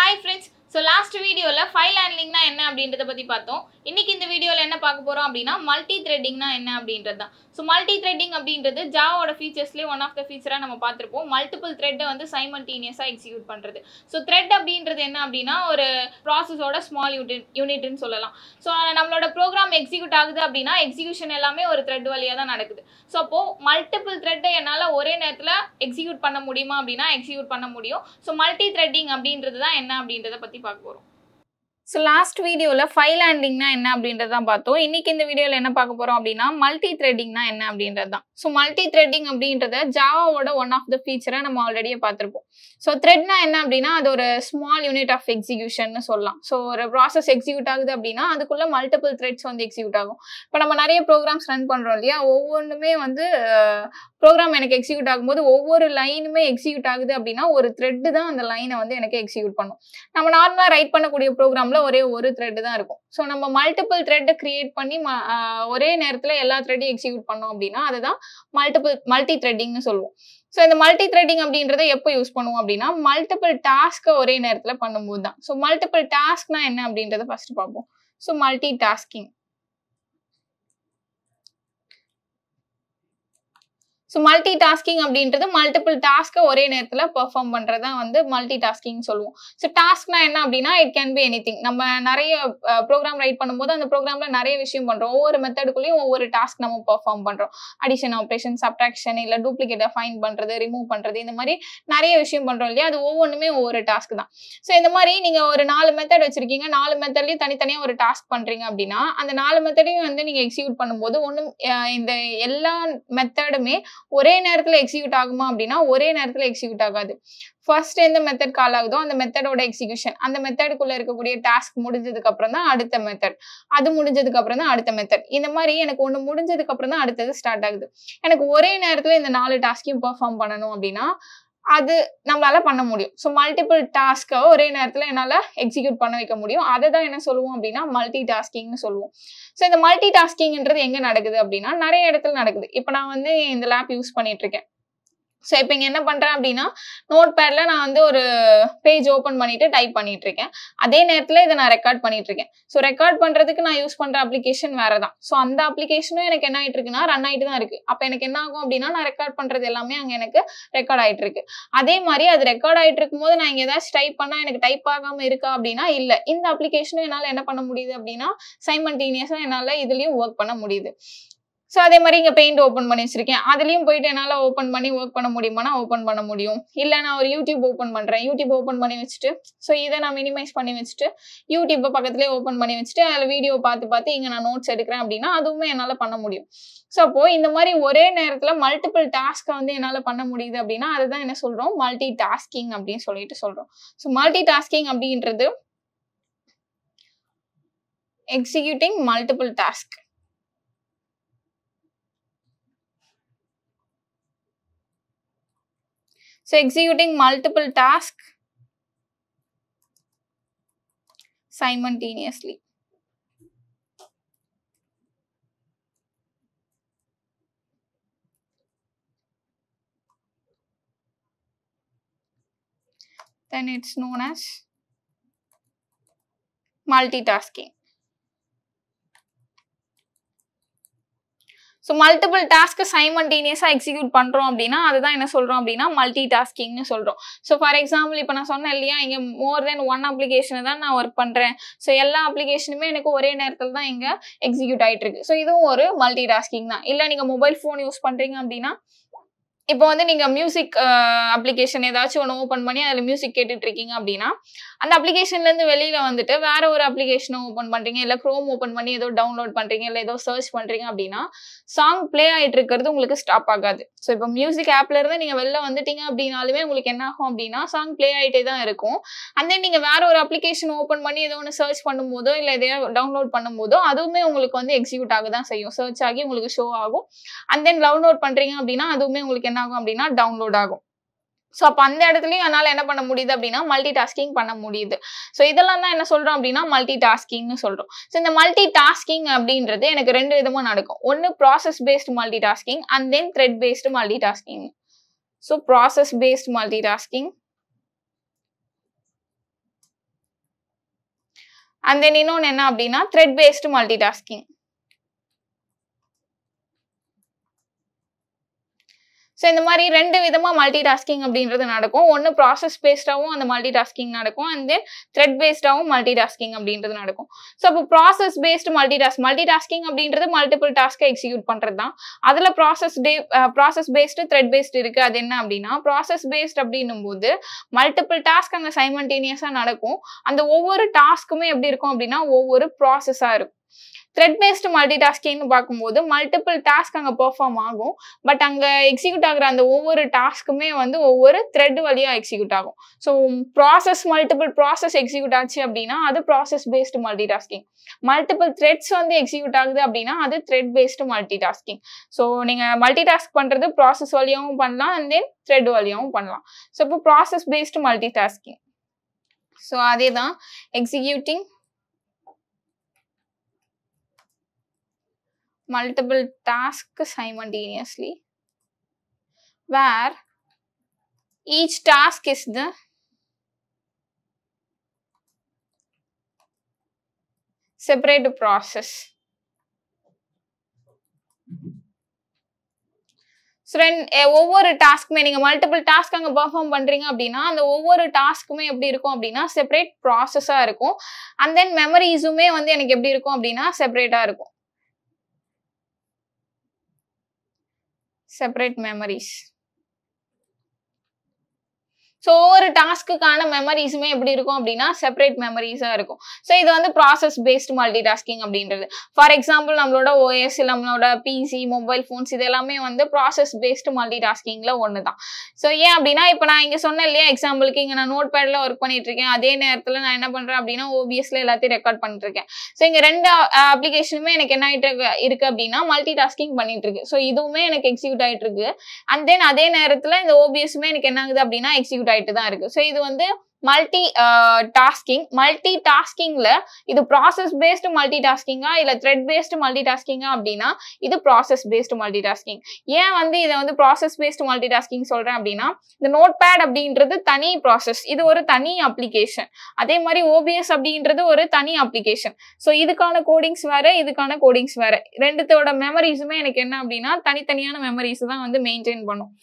Hi friends. So last video la file handling na enna அப்படின்றத பத்தி பார்த்தோம். இன்னைக்கு இந்த வீடியோல என்ன பார்க்க போறோம் அப்படினா மல்டி த்ரெட்டிங் na என்ன அப்படின்றது தான். So மல்டி த்ரெட்டிங் அப்படின்றது Java ஓட ஃபீச்சர்ஸ்லயே one of the feature நம்ம பார்த்திருப்போம். மல்டிபிள் த்ரெட் வந்து சைமல்டேனியஸா எக்ஸிக்யூட் பண்றது. So த்ரெட் அப்படின்றது என்ன அப்படினா ஒரு process ஓட ஸ்மால் யூனிட் னு சொல்லலாம். So நம்மளோட ப்ரோகிராம் எக்ஸிக்யூட் ஆகுது அப்படினா எக்ஸிகியூஷன் எல்லாமே ஒரு த்ரெட் வழியா தான் நடக்குது. So அப்போ மல்டிபிள் த்ரெட் என்னால ஒரே நேரத்துல எக்ஸிக்யூட் பண்ண முடியுமா அப்படினா எக்ஸிக்யூட் பண்ண முடியும். So மல்டி த்ரெட்டிங் அப்படின்றது தான் என்ன அப்படின்றத பத்தி பார்க்க போறோம். So last video la file handling na enna அப்படின்றது தான் பார்த்தோம். இன்னைக்கு இந்த வீடியோல என்ன பார்க்க போறோம் அப்படினா மல்டி த்ரெட்டிங் na என்ன அப்படின்றது தான். So மல்டி த்ரெட்டிங் அப்படின்றது Java ஓட one of the feature நம்ம ஆல்ரெடியே பார்த்திருப்போம். So thread na என்ன அப்படினா அது ஒரு small unit of execution னு சொல்லலாம். So ஒரு process execute ஆகுது அப்படினா அதுக்குள்ள multiple threads வந்து execute ஆகும். இப்போ நம்ம நிறைய programs run பண்றோம் இல்லையா, ஒவ்வொண்ணுமே வந்து program எனக்கு execute ஆகும்போது ஒவ்வொரு லைனுமே execute ஆகுது அப்படினா ஒரு thread தான் அந்த லைனை வந்து எனக்கு execute பண்ணும். நம்ம நார்மலா ரைட் பண்ணக்கூடிய ப்ரோக்ராம்ல ஒரே ஒரு த்ரெட் தான் இருக்கும். சோ நம்ம மல்டிபிள் த்ரெட் கிரியேட் பண்ணி ஒரே நேரத்துல எல்லா த்ரெட்டையும் எக்ஸிக்யூட் பண்ணோம் அப்படினா அதுதான் மல்டி த்ரெட்டிங்னு சொல்லுவோம். சோ இந்த மல்டி த்ரெட்டிங் அப்படின்றத எப்போ யூஸ் பண்ணுவோம் அப்படினா மல்டிபிள் டாஸ்க் ஒரே நேரத்துல பண்ணும்போது தான். சோ மல்டிபிள் டாஸ்க்னா என்ன அப்படின்றத ஃபர்ஸ்ட் பார்ப்போம். So multi tasking. So multitasking அப்படின்றது மல்டிபிள் டாஸ்க் ஒரே நேரத்துல பெர்ஃபார்ம் பண்றதா வந்து மல்டிடாஸ்கிங் சொல்லுவோம். சோ டாஸ்க்னா என்ன அப்படினா இட் கேன் பி எனிதிங். நம்ம நிறைய ப்ரோகிராம் ரைட் பண்ணும்போது அந்த ப்ரோகிராம்ல நிறைய விஷயம் பண்றோம். ஒவ்வொரு மெத்தடுக்குள்ளேயும் ஒவ்வொரு டாஸ்க் நம்ம பெர்ஃபார்ம் பண்றோம். அடிஷன் ஆபரேஷன், சப்ட்ராக்ஷன், இல்ல டூப்ளிகேட்டை ஃபைண்ட் பண்றது, ரிமூவ் பண்றது, இந்த மாதிரி நிறைய விஷயம் பண்றோம் இல்லையா, அது ஒவ்வொன்றுமே ஒவ்வொரு டாஸ்க் தான். சோ இந்த மாதிரி நீங்க ஒரு 4 மெத்தட் வச்சிருக்கீங்க, 4 மெத்தட்லயும் தனித்தனியா ஒரு டாஸ்க் பண்றீங்க அப்படின்னா அந்த 4 மெத்தடையும் வந்து நீங்க எக்ஸிக்யூட் பண்ணும்போது ஒண்ணும் இந்த எல்லா மெத்தடுமே ஒரே நேரத்துல எக்ஸிக்யூட் ஆகுமா அப்படின்னா ஒரே நேரத்துல எக்ஸிக்யூட் ஆகாது. ஃபர்ஸ்ட் எந்த மெத்தட் கால் ஆகுதோ அந்த மெத்தடோட எக்ஸிகியூஷன், அந்த மெத்தடுக்குள்ள இருக்கக்கூடிய டாஸ்க் முடிஞ்சதுக்கு அப்புறம் தான் அடுத்த மெத்தட், அது முடிஞ்சதுக்கு அப்புறம் தான் அடுத்த மெத்தட். இந்த மாதிரி எனக்கு ஒண்ணு முடிஞ்சதுக்கு அப்புறம் தான் அடுத்தது ஸ்டார்ட் ஆகுது. எனக்கு ஒரே நேரத்துல இந்த 4 டாஸ்கையும் பெர்ஃபார்ம் பண்ணணும் அப்படின்னா அது நம்மளால பண்ண முடியும். சோ மல்டிபிள் டாஸ்க ஒரே நேரத்துல என்னால எக்ஸிக்யூட் பண்ண வைக்க முடியும். அதை தான் என்ன சொல்லுவோம் அப்படின்னா மல்டி டாஸ்கிங்னு சொல்லுவோம். சோ இந்த மல்டி டாஸ்கிங்ன்றது எங்க நடக்குது அப்படின்னா நிறைய இடத்துல நடக்குது. இப்போ நான் வந்து இந்த லேப் யூஸ் பண்ணிட்டு இருக்கேன். சோ இப்போ இங்க என்ன பண்றேன் அப்படின்னா நோட் பேட்ல நான் வந்து ஒரு பேஜ் ஓபன் பண்ணிட்டு டைப் பண்ணிட்டு இருக்கேன். அதே நேரத்துல இதை நான் ரெக்கார்ட் பண்ணிட்டு இருக்கேன். சோ ரெக்கார்ட் பண்றதுக்கு நான் யூஸ் பண்ற அப்ளிகேஷன் வேறதான். சோ அந்த அப்ளிகேஷனும் எனக்கு என்ன ஆயிட்டு இருக்குன்னா ரன் ஆயிட்டு தான் இருக்கு. அப்ப எனக்கு என்ன ஆகும் அப்படின்னா நான் ரெக்கார்ட் பண்றது எல்லாமே அங்க எனக்கு ரெக்கார்ட் ஆயிட்டு இருக்கு. அதே மாதிரி அது ரெக்கார்ட் ஆயிட்டு இருக்கும் போது நான் இங்க ஏதாச்சும் டைப் பண்ணா எனக்கு டைப் ஆகாம இருக்கா அப்படின்னா இல்ல. இந்த அப்ளிகேஷனும் என்னால என்ன பண்ண முடியுது அப்படின்னா சைமல்டேனியஸா என்னால இதுலயும் ஒர்க் பண்ண முடியுது. சோ அதே மாதிரி இங்க பெயிண்ட் ஓபன் பண்ணி வச்சிருக்கேன். அதுலயும் போயிட்டு என்னால ஓபன் பண்ணி ஒர்க் பண்ண முடியுமானா ஓபன் பண்ண முடியும். இல்ல நான் ஒரு யூடியூப் ஓபன் பண்றேன். யூடியூப் ஓபன் பண்ணி வச்சுட்டு சோ இதை நான் மினிமைஸ் பண்ணி வச்சுட்டு யூடியூப் பக்கத்துலயே ஓபன் பண்ணி வச்சுட்டு அதுல வீடியோ பார்த்து இங்க நான் நோட்ஸ் எடுக்கிறேன் அப்படின்னா அதுவுமே என்னால பண்ண முடியும். சோ அப்போ இந்த மாதிரி ஒரே நேரத்துல மல்டிபிள் டாஸ்க வந்து என்னால பண்ண முடியுது அப்படின்னா அதுதான் என்ன சொல்றோம் மல்டி டாஸ்கிங் அப்படின்னு சொல்லிட்டு சொல்றோம். சோ மல்டி டாஸ்கிங் அப்படின்றது executing multiple task. So executing multiple tasks simultaneously. Then it's known as multitasking. So multiple tasks simultaneously execute பண்றோம் அப்படின்னா அதுதான் என்ன சொல்றோம் அப்படின்னா மல்டி டாஸ்கிங்னு சொல்றோம். So for example இப்போ நான் சொன்னேன் இல்லையா இங்க more than one application தான் நான் ஒர்க் பண்றேன். So எல்லா அப்ளிகேஷனுமே எனக்கு ஒரே நேரத்துல தான் இங்க எக்ஸிக்யூட் ஆயிட்டு இருக்கு. So இதுவும் ஒரு மல்டி டாஸ்கிங் தான். இல்ல நீங்க மொபைல் போன் யூஸ் பண்றீங்க அப்படின்னா இப்போ வந்து நீங்க மியூசிக் அப்ளிகேஷன் ஏதாச்சும் ஒன்று ஓப்பன் பண்ணி அதில் மியூசிக் கேட்டுட்டு இருக்கீங்க அப்படின்னா அந்த அப்ளிகேஷன்ல இருந்து வெளியில வந்துட்டு வேற ஒரு அப்ளிகேஷனை ஓப்பன் பண்றீங்க, இல்ல குரோம் ஓப்பன் பண்ணி ஏதோ டவுன்லோட் பண்றீங்க, இல்ல ஏதோ சர்ச் பண்றீங்க அப்படின்னா சாங் பிளே ஆயிட்டு இருக்கிறது உங்களுக்கு ஸ்டாப் ஆகாது. ஸோ இப்போ மியூசிக் ஆப்ல இருந்து நீங்க வெளில வந்துட்டீங்க அப்படின்னாலுமே உங்களுக்கு என்ன ஆகும் அப்படின்னா சாங் பிளே ஆயிட்டே தான் இருக்கும். அண்ட் தென் நீங்க வேற ஒரு அப்ளிகேஷன் ஓப்பன் பண்ணி ஏதோ ஒன்று சர்ச் பண்ணும்போதோ இல்ல எதையோ டவுன்லோட் பண்ணும்போதோ அதுவுமே உங்களுக்கு வந்து எக்ஸிக்யூட் ஆக தான் செய்யும். சர்ச் ஆகி உங்களுக்கு ஷோ ஆகும். அண்ட் தென் டவுன்லோட் பண்றீங்க அப்படின்னா அதுவுமே உங்களுக்கு என்ன ஆகும் அப்படின்னா டவுன்லோட் ஆகும். சோ அப்ப அந்த இடத்துலயும் என்னால என்ன பண்ண முடியுது அப்படின்னா மல்டி டாஸ்கிங் பண்ண முடியுது. சோ இதெல்லாம் தான் என்ன சொல்றோம் அப்படின்னா மல்டி டாஸ்கிங்னு சொல்றோம். சோ இந்த மல்டி டாஸ்கிங் அப்படின்றது எனக்கு 2 விதமா நடக்கும். ஒன்னு process based multi tasking and then thread based multi tasking. So process based multi tasking and then இன்னொன்னு என்ன அப்படின்னா thread based multi tasking. So இந்த மாதிரி 2 விதமா மல்டி டாஸ்கிங் அப்படின்றது நடக்கும். ஒன்று ப்ராசஸ் பேஸ்டாகவும் அந்த மல்டி டாஸ்கிங் நடக்கும். அண்ட் தென் த்ரெட் பேஸ்டாகவும் மல்டி டாஸ்கிங் அப்படின்றது நடக்கும். ஸோ அப்போ ப்ராசஸ் பேஸ்டு மல்டி டாஸ்கிங் அப்படின்றது மல்டிபிள் டாஸ்க்கை எக்ஸிக்யூட் பண்ணுறது தான். அதில் ப்ராசஸ் பேஸ்டு த்ரெட் பேஸ்டு இருக்கு. அது என்ன அப்படின்னா ப்ராசஸ் பேஸ்ட் அப்படின்னும் போது மல்டிபிள் டாஸ்க் அங்கே சைமல்டேனியஸாக நடக்கும். அந்த ஒவ்வொரு டாஸ்க்குமே எப்படி இருக்கும் அப்படின்னா ஒவ்வொரு ப்ராசஸாக இருக்கும். த்ரெட் பேஸ்டு மல்டி டாஸ்கிங்னு பார்க்கும்போது மல்டிபிள் டாஸ்க் அங்கே பெர்ஃபார்ம் ஆகும். பட் அங்கே எக்ஸிக்யூட் ஆகிற அந்த ஒவ்வொரு டாஸ்க்குமே வந்து ஒவ்வொரு த்ரெட் வழியாக எக்ஸிக்யூட் ஆகும். ஸோ மல்டிபிள் ப்ராசஸ் எக்ஸிக்யூட் ஆச்சு அப்படின்னா அது process based multi tasking. Multiple threads வந்து எக்ஸிக்யூட் ஆகுது அப்படின்னா அது thread based multi tasking. So நீங்கள் மல்டி டாஸ்க் பண்ணுறது ப்ராசஸ் வழியாகவும் பண்ணலாம் அண்ட் தென் த்ரெட் வழியாகவும் பண்ணலாம். ஸோ இப்போ process based multi tasking. So அதே தான் executing multiple tasks simultaneously where each task is the separate process. So ஒவ்வொரு டாஸ்க்குமே நீங்கள் மல்டிபிள் டாஸ்க் அங்கே பர்ஃபார்ம் பண்ணுறீங்க அப்படின்னா அந்த ஒவ்வொரு டாஸ்க்குமே எப்படி இருக்கும் அப்படின்னா செப்பரேட் ப்ராசஸாக இருக்கும். அண்ட் தென் மெமரிஸுமே வந்து எனக்கு எப்படி இருக்கும் அப்படின்னா செப்பரேட்டாக இருக்கும். separate memories. ஸோ ஒவ்வொரு டாஸ்க்குக்கான மெமரிஸுமே எப்படி இருக்கும் அப்படின்னா செப்பரேட் மெமரிஸாக இருக்கும். ஸோ இது வந்து ப்ராசஸ் பேஸ்டு மல்டி டாஸ்கிங் அப்படின்றது. ஃபார் எக்ஸாம்பிள் நம்மளோட ஓஎஸ் நம்மளோட பிசி மொபைல் ஃபோன்ஸ் இது எல்லாமே வந்து ப்ராசஸ் பேஸ்டு மல்டி டாஸ்கிங்கில் ஒன்று தான். ஸோ ஏன் அப்படின்னா இப்போ நான் இங்கே சொன்னேன் இல்லையா எக்ஸாம்பிளுக்கு இங்கே நான் நோட் பேடில் ஒர்க் பண்ணிட்டு இருக்கேன். அதே நேரத்தில் நான் என்ன பண்ணுறேன் அப்படின்னா ஓபிஎஸ்ல எல்லாத்தையும் ரெக்கார்ட் பண்ணிட்டு இருக்கேன். ஸோ இங்கே 2 அப்ளிகேஷனுமே எனக்கு என்ன ஆகிட்டு இருக்கு அப்படின்னா மல்டி டாஸ்கிங் பண்ணிட்டு இருக்கு. ஸோ இதுவுமே எனக்கு எக்ஸிக்யூட் ஆகிட்டு இருக்கு. அண்ட் தென் அதே நேரத்தில் இந்த ஓபிஎஸ்மே எனக்கு என்ன ஆகுது அப்படின்னா எக்ஸிக்யூட் தான் இருக்கு. சோ இது வந்து மல்டி டாஸ்கிங்ல இது ப்ராசஸ் பேஸ்டு மல்டி டாஸ்கிங்கா இல்ல த்ரெட் பேஸ்டு மல்டி டாஸ்கிங்கா அப்படின்னா இது ப்ராசஸ் பேஸ்டு மல்டி டாஸ்கிங். ஏன் வந்து இதை வந்து ப்ராசஸ் பேஸ்டு மல்டி டாஸ்கிங் சொல்றேன் அப்படின்னா இந்த நோட் பேட் அப்படின்றது தனி ப்ராசஸ், இது ஒரு தனி அப்ளிகேஷன். அதே மாதிரி ஓபிஎஸ் அப்படின்றது ஒரு தனி அப்ளிகேஷன். ஸோ இதுக்கான கோடிங்ஸ் வேற இதுக்கான கோடிங்ஸ் வேற. ரெண்டுத்தோட மெமரிஸுமே எனக்கு என்ன அப்படின்னா தனித்தனியான மெமரிஸ் தான் வந்து மெயின்டைன் பண்ணும்.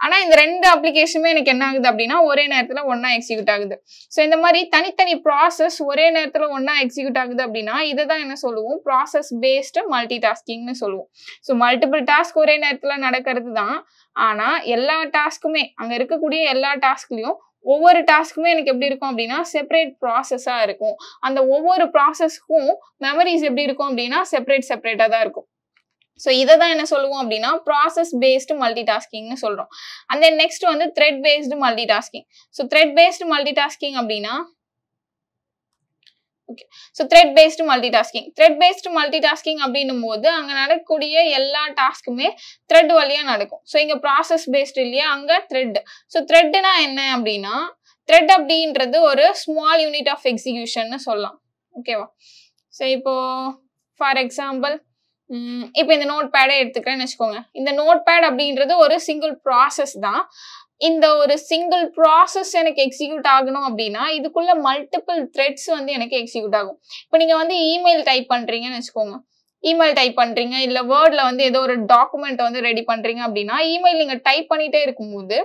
ஆனா இந்த 2 அப்ளிகேஷனுமே எனக்கு என்ன ஆகுது அப்படின்னா ஒரே நேரத்துல ஒன்னா எக்ஸிக்யூட் ஆகுது. ஸோ இந்த மாதிரி தனித்தனி ப்ராசஸ் ஒரே நேரத்துல ஒன்னா எக்ஸிக்யூட் ஆகுது அப்படின்னா இதுதான் என்ன சொல்லுவோம் ப்ராசஸ் பேஸ்டு மல்டி டாஸ்கிங்னு சொல்லுவோம். ஸோ மல்டிபிள் டாஸ்க் ஒரே நேரத்துல நடக்கிறது தான். ஆனா எல்லா டாஸ்க்குமே அங்க இருக்கக்கூடிய எல்லா டாஸ்க்லயும் ஒவ்வொரு டாஸ்க்குமே எனக்கு எப்படி இருக்கும் அப்படின்னா செப்பரேட் ப்ராசஸா இருக்கும். அந்த ஒவ்வொரு ப்ராசஸ்க்கும் மெமரிஸ் எப்படி இருக்கும் அப்படின்னா செப்பரேட்டா தான் இருக்கும். ஸோ இதை தான் என்ன சொல்லுவோம் அப்படின்னா ப்ராசஸ் பேஸ்டு மல்டி டாஸ்கிங்னு சொல்றோம். அண்ட் தென் நெக்ஸ்ட் வந்து thread based multi tasking. So thread based multi tasking அப்படின்னா okay so thread based multi tasking அப்படின்னும் போது அங்கே நடக்கக்கூடிய எல்லா டாஸ்க்குமே த்ரெட் வழியா நடக்கும். ஸோ இங்கே ப்ராசஸ் பேஸ்டு இல்லையா அங்கே த்ரெட். ஸோ த்ரெட்னா என்ன அப்படின்னா த்ரெட் அப்படின்றது ஒரு ஸ்மால் யூனிட் ஆஃப் எக்ஸிகியூஷன் சொல்லலாம். ஓகேவா? ஸோ இப்போ ஃபார் எக்ஸாம்பிள் இப்போ இந்த நோட் பேடை எடுத்துக்கிறேன்னு வச்சுக்கோங்க. இந்த நோட் பேட் அப்படின்றது ஒரு சிங்கிள் ப்ராசஸ் தான். இந்த ஒரு சிங்கிள் ப்ராசஸ் எனக்கு எக்ஸிக்யூட் ஆகணும் அப்படின்னா இதுக்குள்ள மல்டிபிள் த்ரெட்ஸ் வந்து எனக்கு எக்ஸிக்யூட் ஆகும். இப்போ நீங்க வந்து இமெயில் டைப் பண்றீங்கன்னு வச்சுக்கோங்க. இமெயில் டைப் பண்றீங்க இல்ல வேர்ட்ல வந்து ஏதோ ஒரு டாக்குமெண்ட் வந்து ரெடி பண்றீங்க அப்படின்னா இமெயில் நீங்க டைப் பண்ணிட்டே இருக்கும்போது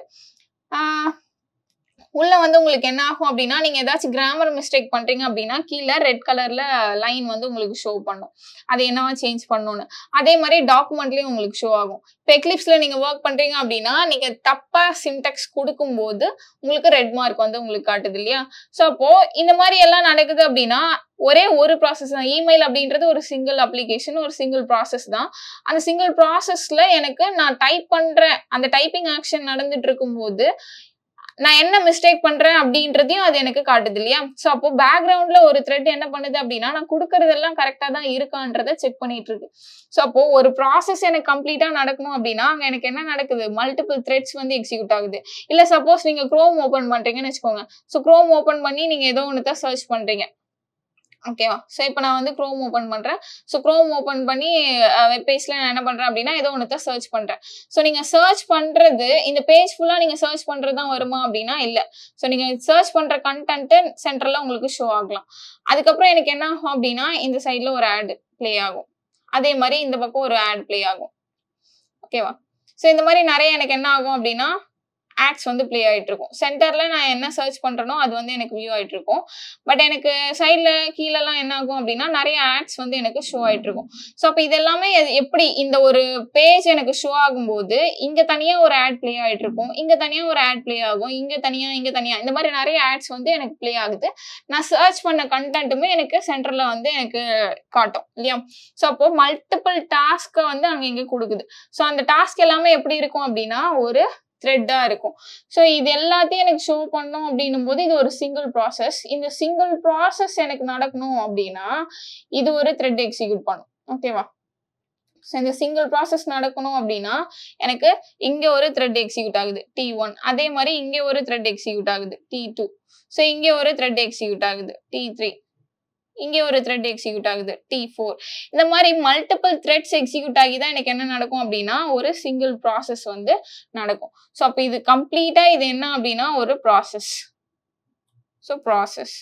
உள்ள வந்து உங்களுக்கு என்ன ஆகும் அப்படின்னா நீங்க ஏதாச்சும் கிராமர் மிஸ்டேக் பண்றீங்க அப்படின்னா கீழே ரெட் கலர்ல லைன் வந்து உங்களுக்கு ஷோ பண்ணும் அது என்னவா சேஞ்ச் பண்ணணும்னு. அதே மாதிரி டாக்குமெண்ட்லயும் உங்களுக்கு ஷோ ஆகும். இப்போ எக்லிப்ஸ்ல நீங்க ஒர்க் பண்றீங்க அப்படின்னா நீங்க தப்பா சின்டெக்ஸ் கொடுக்கும் போது உங்களுக்கு ரெட் மார்க் வந்து உங்களுக்கு காட்டுது இல்லையா? ஸோ அப்போ இந்த மாதிரி எல்லாம் நடக்குது அப்படின்னா ஒரே ஒரு ப்ராசஸ் தான். இமெயில் அப்படின்றது ஒரு சிங்கிள் அப்ளிகேஷன், ஒரு சிங்கிள் ப்ராசஸ் தான். அந்த சிங்கிள் ப்ராசஸ்ல எனக்கு நான் டைப் பண்றேன், அந்த டைப்பிங் ஆக்ஷன் நடந்துட்டு இருக்கும் போது நான் என்ன மிஸ்டேக் பண்றேன் அப்படின்றதையும் அது எனக்கு காட்டுது இல்லையா? ஸோ அப்போ பேக்ரவுண்ட்ல ஒரு த்ரெட் என்ன பண்ணுது அப்படின்னா நான் கொடுக்கறதெல்லாம் கரெக்டா தான் இருக்கான்றதை செக் பண்ணிட்டு இருக்கு. ஸோ அப்போ ஒரு ப்ராசஸ் எனக்கு கம்ப்ளீட்டா நடக்கணும் அப்படின்னா அங்க எனக்கு என்ன நடக்குது, மல்டிபிள் த்ரெட்ஸ் வந்து எக்ஸிக்யூட் ஆகுது. இல்ல சப்போஸ் நீங்க குரோம் ஓபன் பண்றீங்கன்னு வச்சுக்கோங்க. ஸோ குரோம் ஓபன் பண்ணி நீங்க ஏதோ ஒன்று தான் சர்ச் பண்றீங்க. ஓகேவா? ஸோ இப்போ நான் வந்து குரோம் ஓப்பன் பண்றேன். ஸோ குரோம் ஓப்பன் பண்ணி வெப் பேஜ்ல நான் என்ன பண்றேன் அப்படின்னா, ஏதோ ஒன்னத்த சர்ச் பண்றேன். ஸோ நீங்க சர்ச் பண்றது இந்த பேஜ் ஃபுல்லா நீங்க சர்ச் பண்றது தான் வருமா அப்படின்னா இல்ல. ஸோ நீங்க சர்ச் பண்ற கன்டென்ட் சென்டர்ல உங்களுக்கு ஷோ ஆகலாம். அதுக்கப்புறம் எனக்கு என்ன ஆகும் அப்படின்னா, இந்த சைட்ல ஒரு ஆட் ப்ளே ஆகும். அதே மாரி இந்த பக்கம் ஒரு ஆட் ப்ளே ஆகும். ஓகேவா? ஸோ இந்த மாரி நெறைய எனக்கு என்ன ஆகும் அப்படின்னா, ஆட்ஸ் வந்து ப்ளே ஆயிட்டு இருக்கும். சென்டர்ல நான் என்ன சர்ச் பண்றேனோ அது வந்து எனக்கு வியூ ஆயிட்டு இருக்கும். பட் எனக்கு சைட்ல கீழலாம் என்ன ஆகும் அப்படின்னா, நெறைய ஆட்ஸ் வந்து எனக்கு ஷோ ஆயிட்டு இருக்கும். ஸோ அப்ப இது எல்லாமே எப்படி இந்த ஒரு பேஜ் எனக்கு ஷோ ஆகும்போது, இங்க தனியா ஒரு ஆட் ப்ளே ஆயிட்டு இருக்கும். இங்க தனியா ஒரு ஆட் ப்ளே ஆகும். இங்க தனியா, இங்க தனியா இந்த மாரி நெறைய ஆட்ஸ் வந்து எனக்கு ப்ளே ஆகுது. நான் சர்ச் பண்ண கன்டென்ட்டுமே எனக்கு சென்டர்ல வந்து எனக்கு காட்டும். இல்லையா? ஸோ அப்போ மல்டிபிள் டாஸ்க்க வந்து அங்க இங்க குடுக்குது. ஸோ அந்த டாஸ்க் எல்லாமே எப்படி இருக்கும் அப்படின்னா, ஒரு த்ரெட்டா இருக்கும். ஸோ இது எல்லாத்தையும் எனக்கு ஷோ பண்ணணும் அப்படின்னும்போது இது ஒரு சிங்கிள் ப்ராசஸ். இந்த சிங்கிள் ப்ராசஸ் எனக்கு நடக்கணும் அப்படின்னா, இது ஒரு த்ரெட் எக்ஸிக்யூட் பண்ணும். ஓகேவா? ஸோ இந்த சிங்கிள் ப்ராசஸ் நடக்கணும் அப்படின்னா, எனக்கு இங்க ஒரு த்ரெட் எக்ஸிக்யூட் ஆகுது T1. அதே மாரி இங்க ஒரு த்ரெட் எக்ஸிக்யூட் ஆகுது T2. ஸோ இங்க ஒரு த்ரெட் எக்ஸிக்யூட் ஆகுது T3. இங்க ஒரு த்ரெட் எக்ஸிக்யூட் ஆகுது T4. இந்த மாரி மல்டிபிள் த்ரெட்ஸ் எக்ஸிக்யூட் ஆகி தான் எனக்கு என்ன நடக்கும் அப்படின்னா, ஒரு சிங்கிள் ப்ராசஸ் வந்து நடக்கும். ஸோ அப்ப இது கம்ப்ளீட்டா இது என்ன அப்படின்னா ஒரு ப்ராசஸ். So process.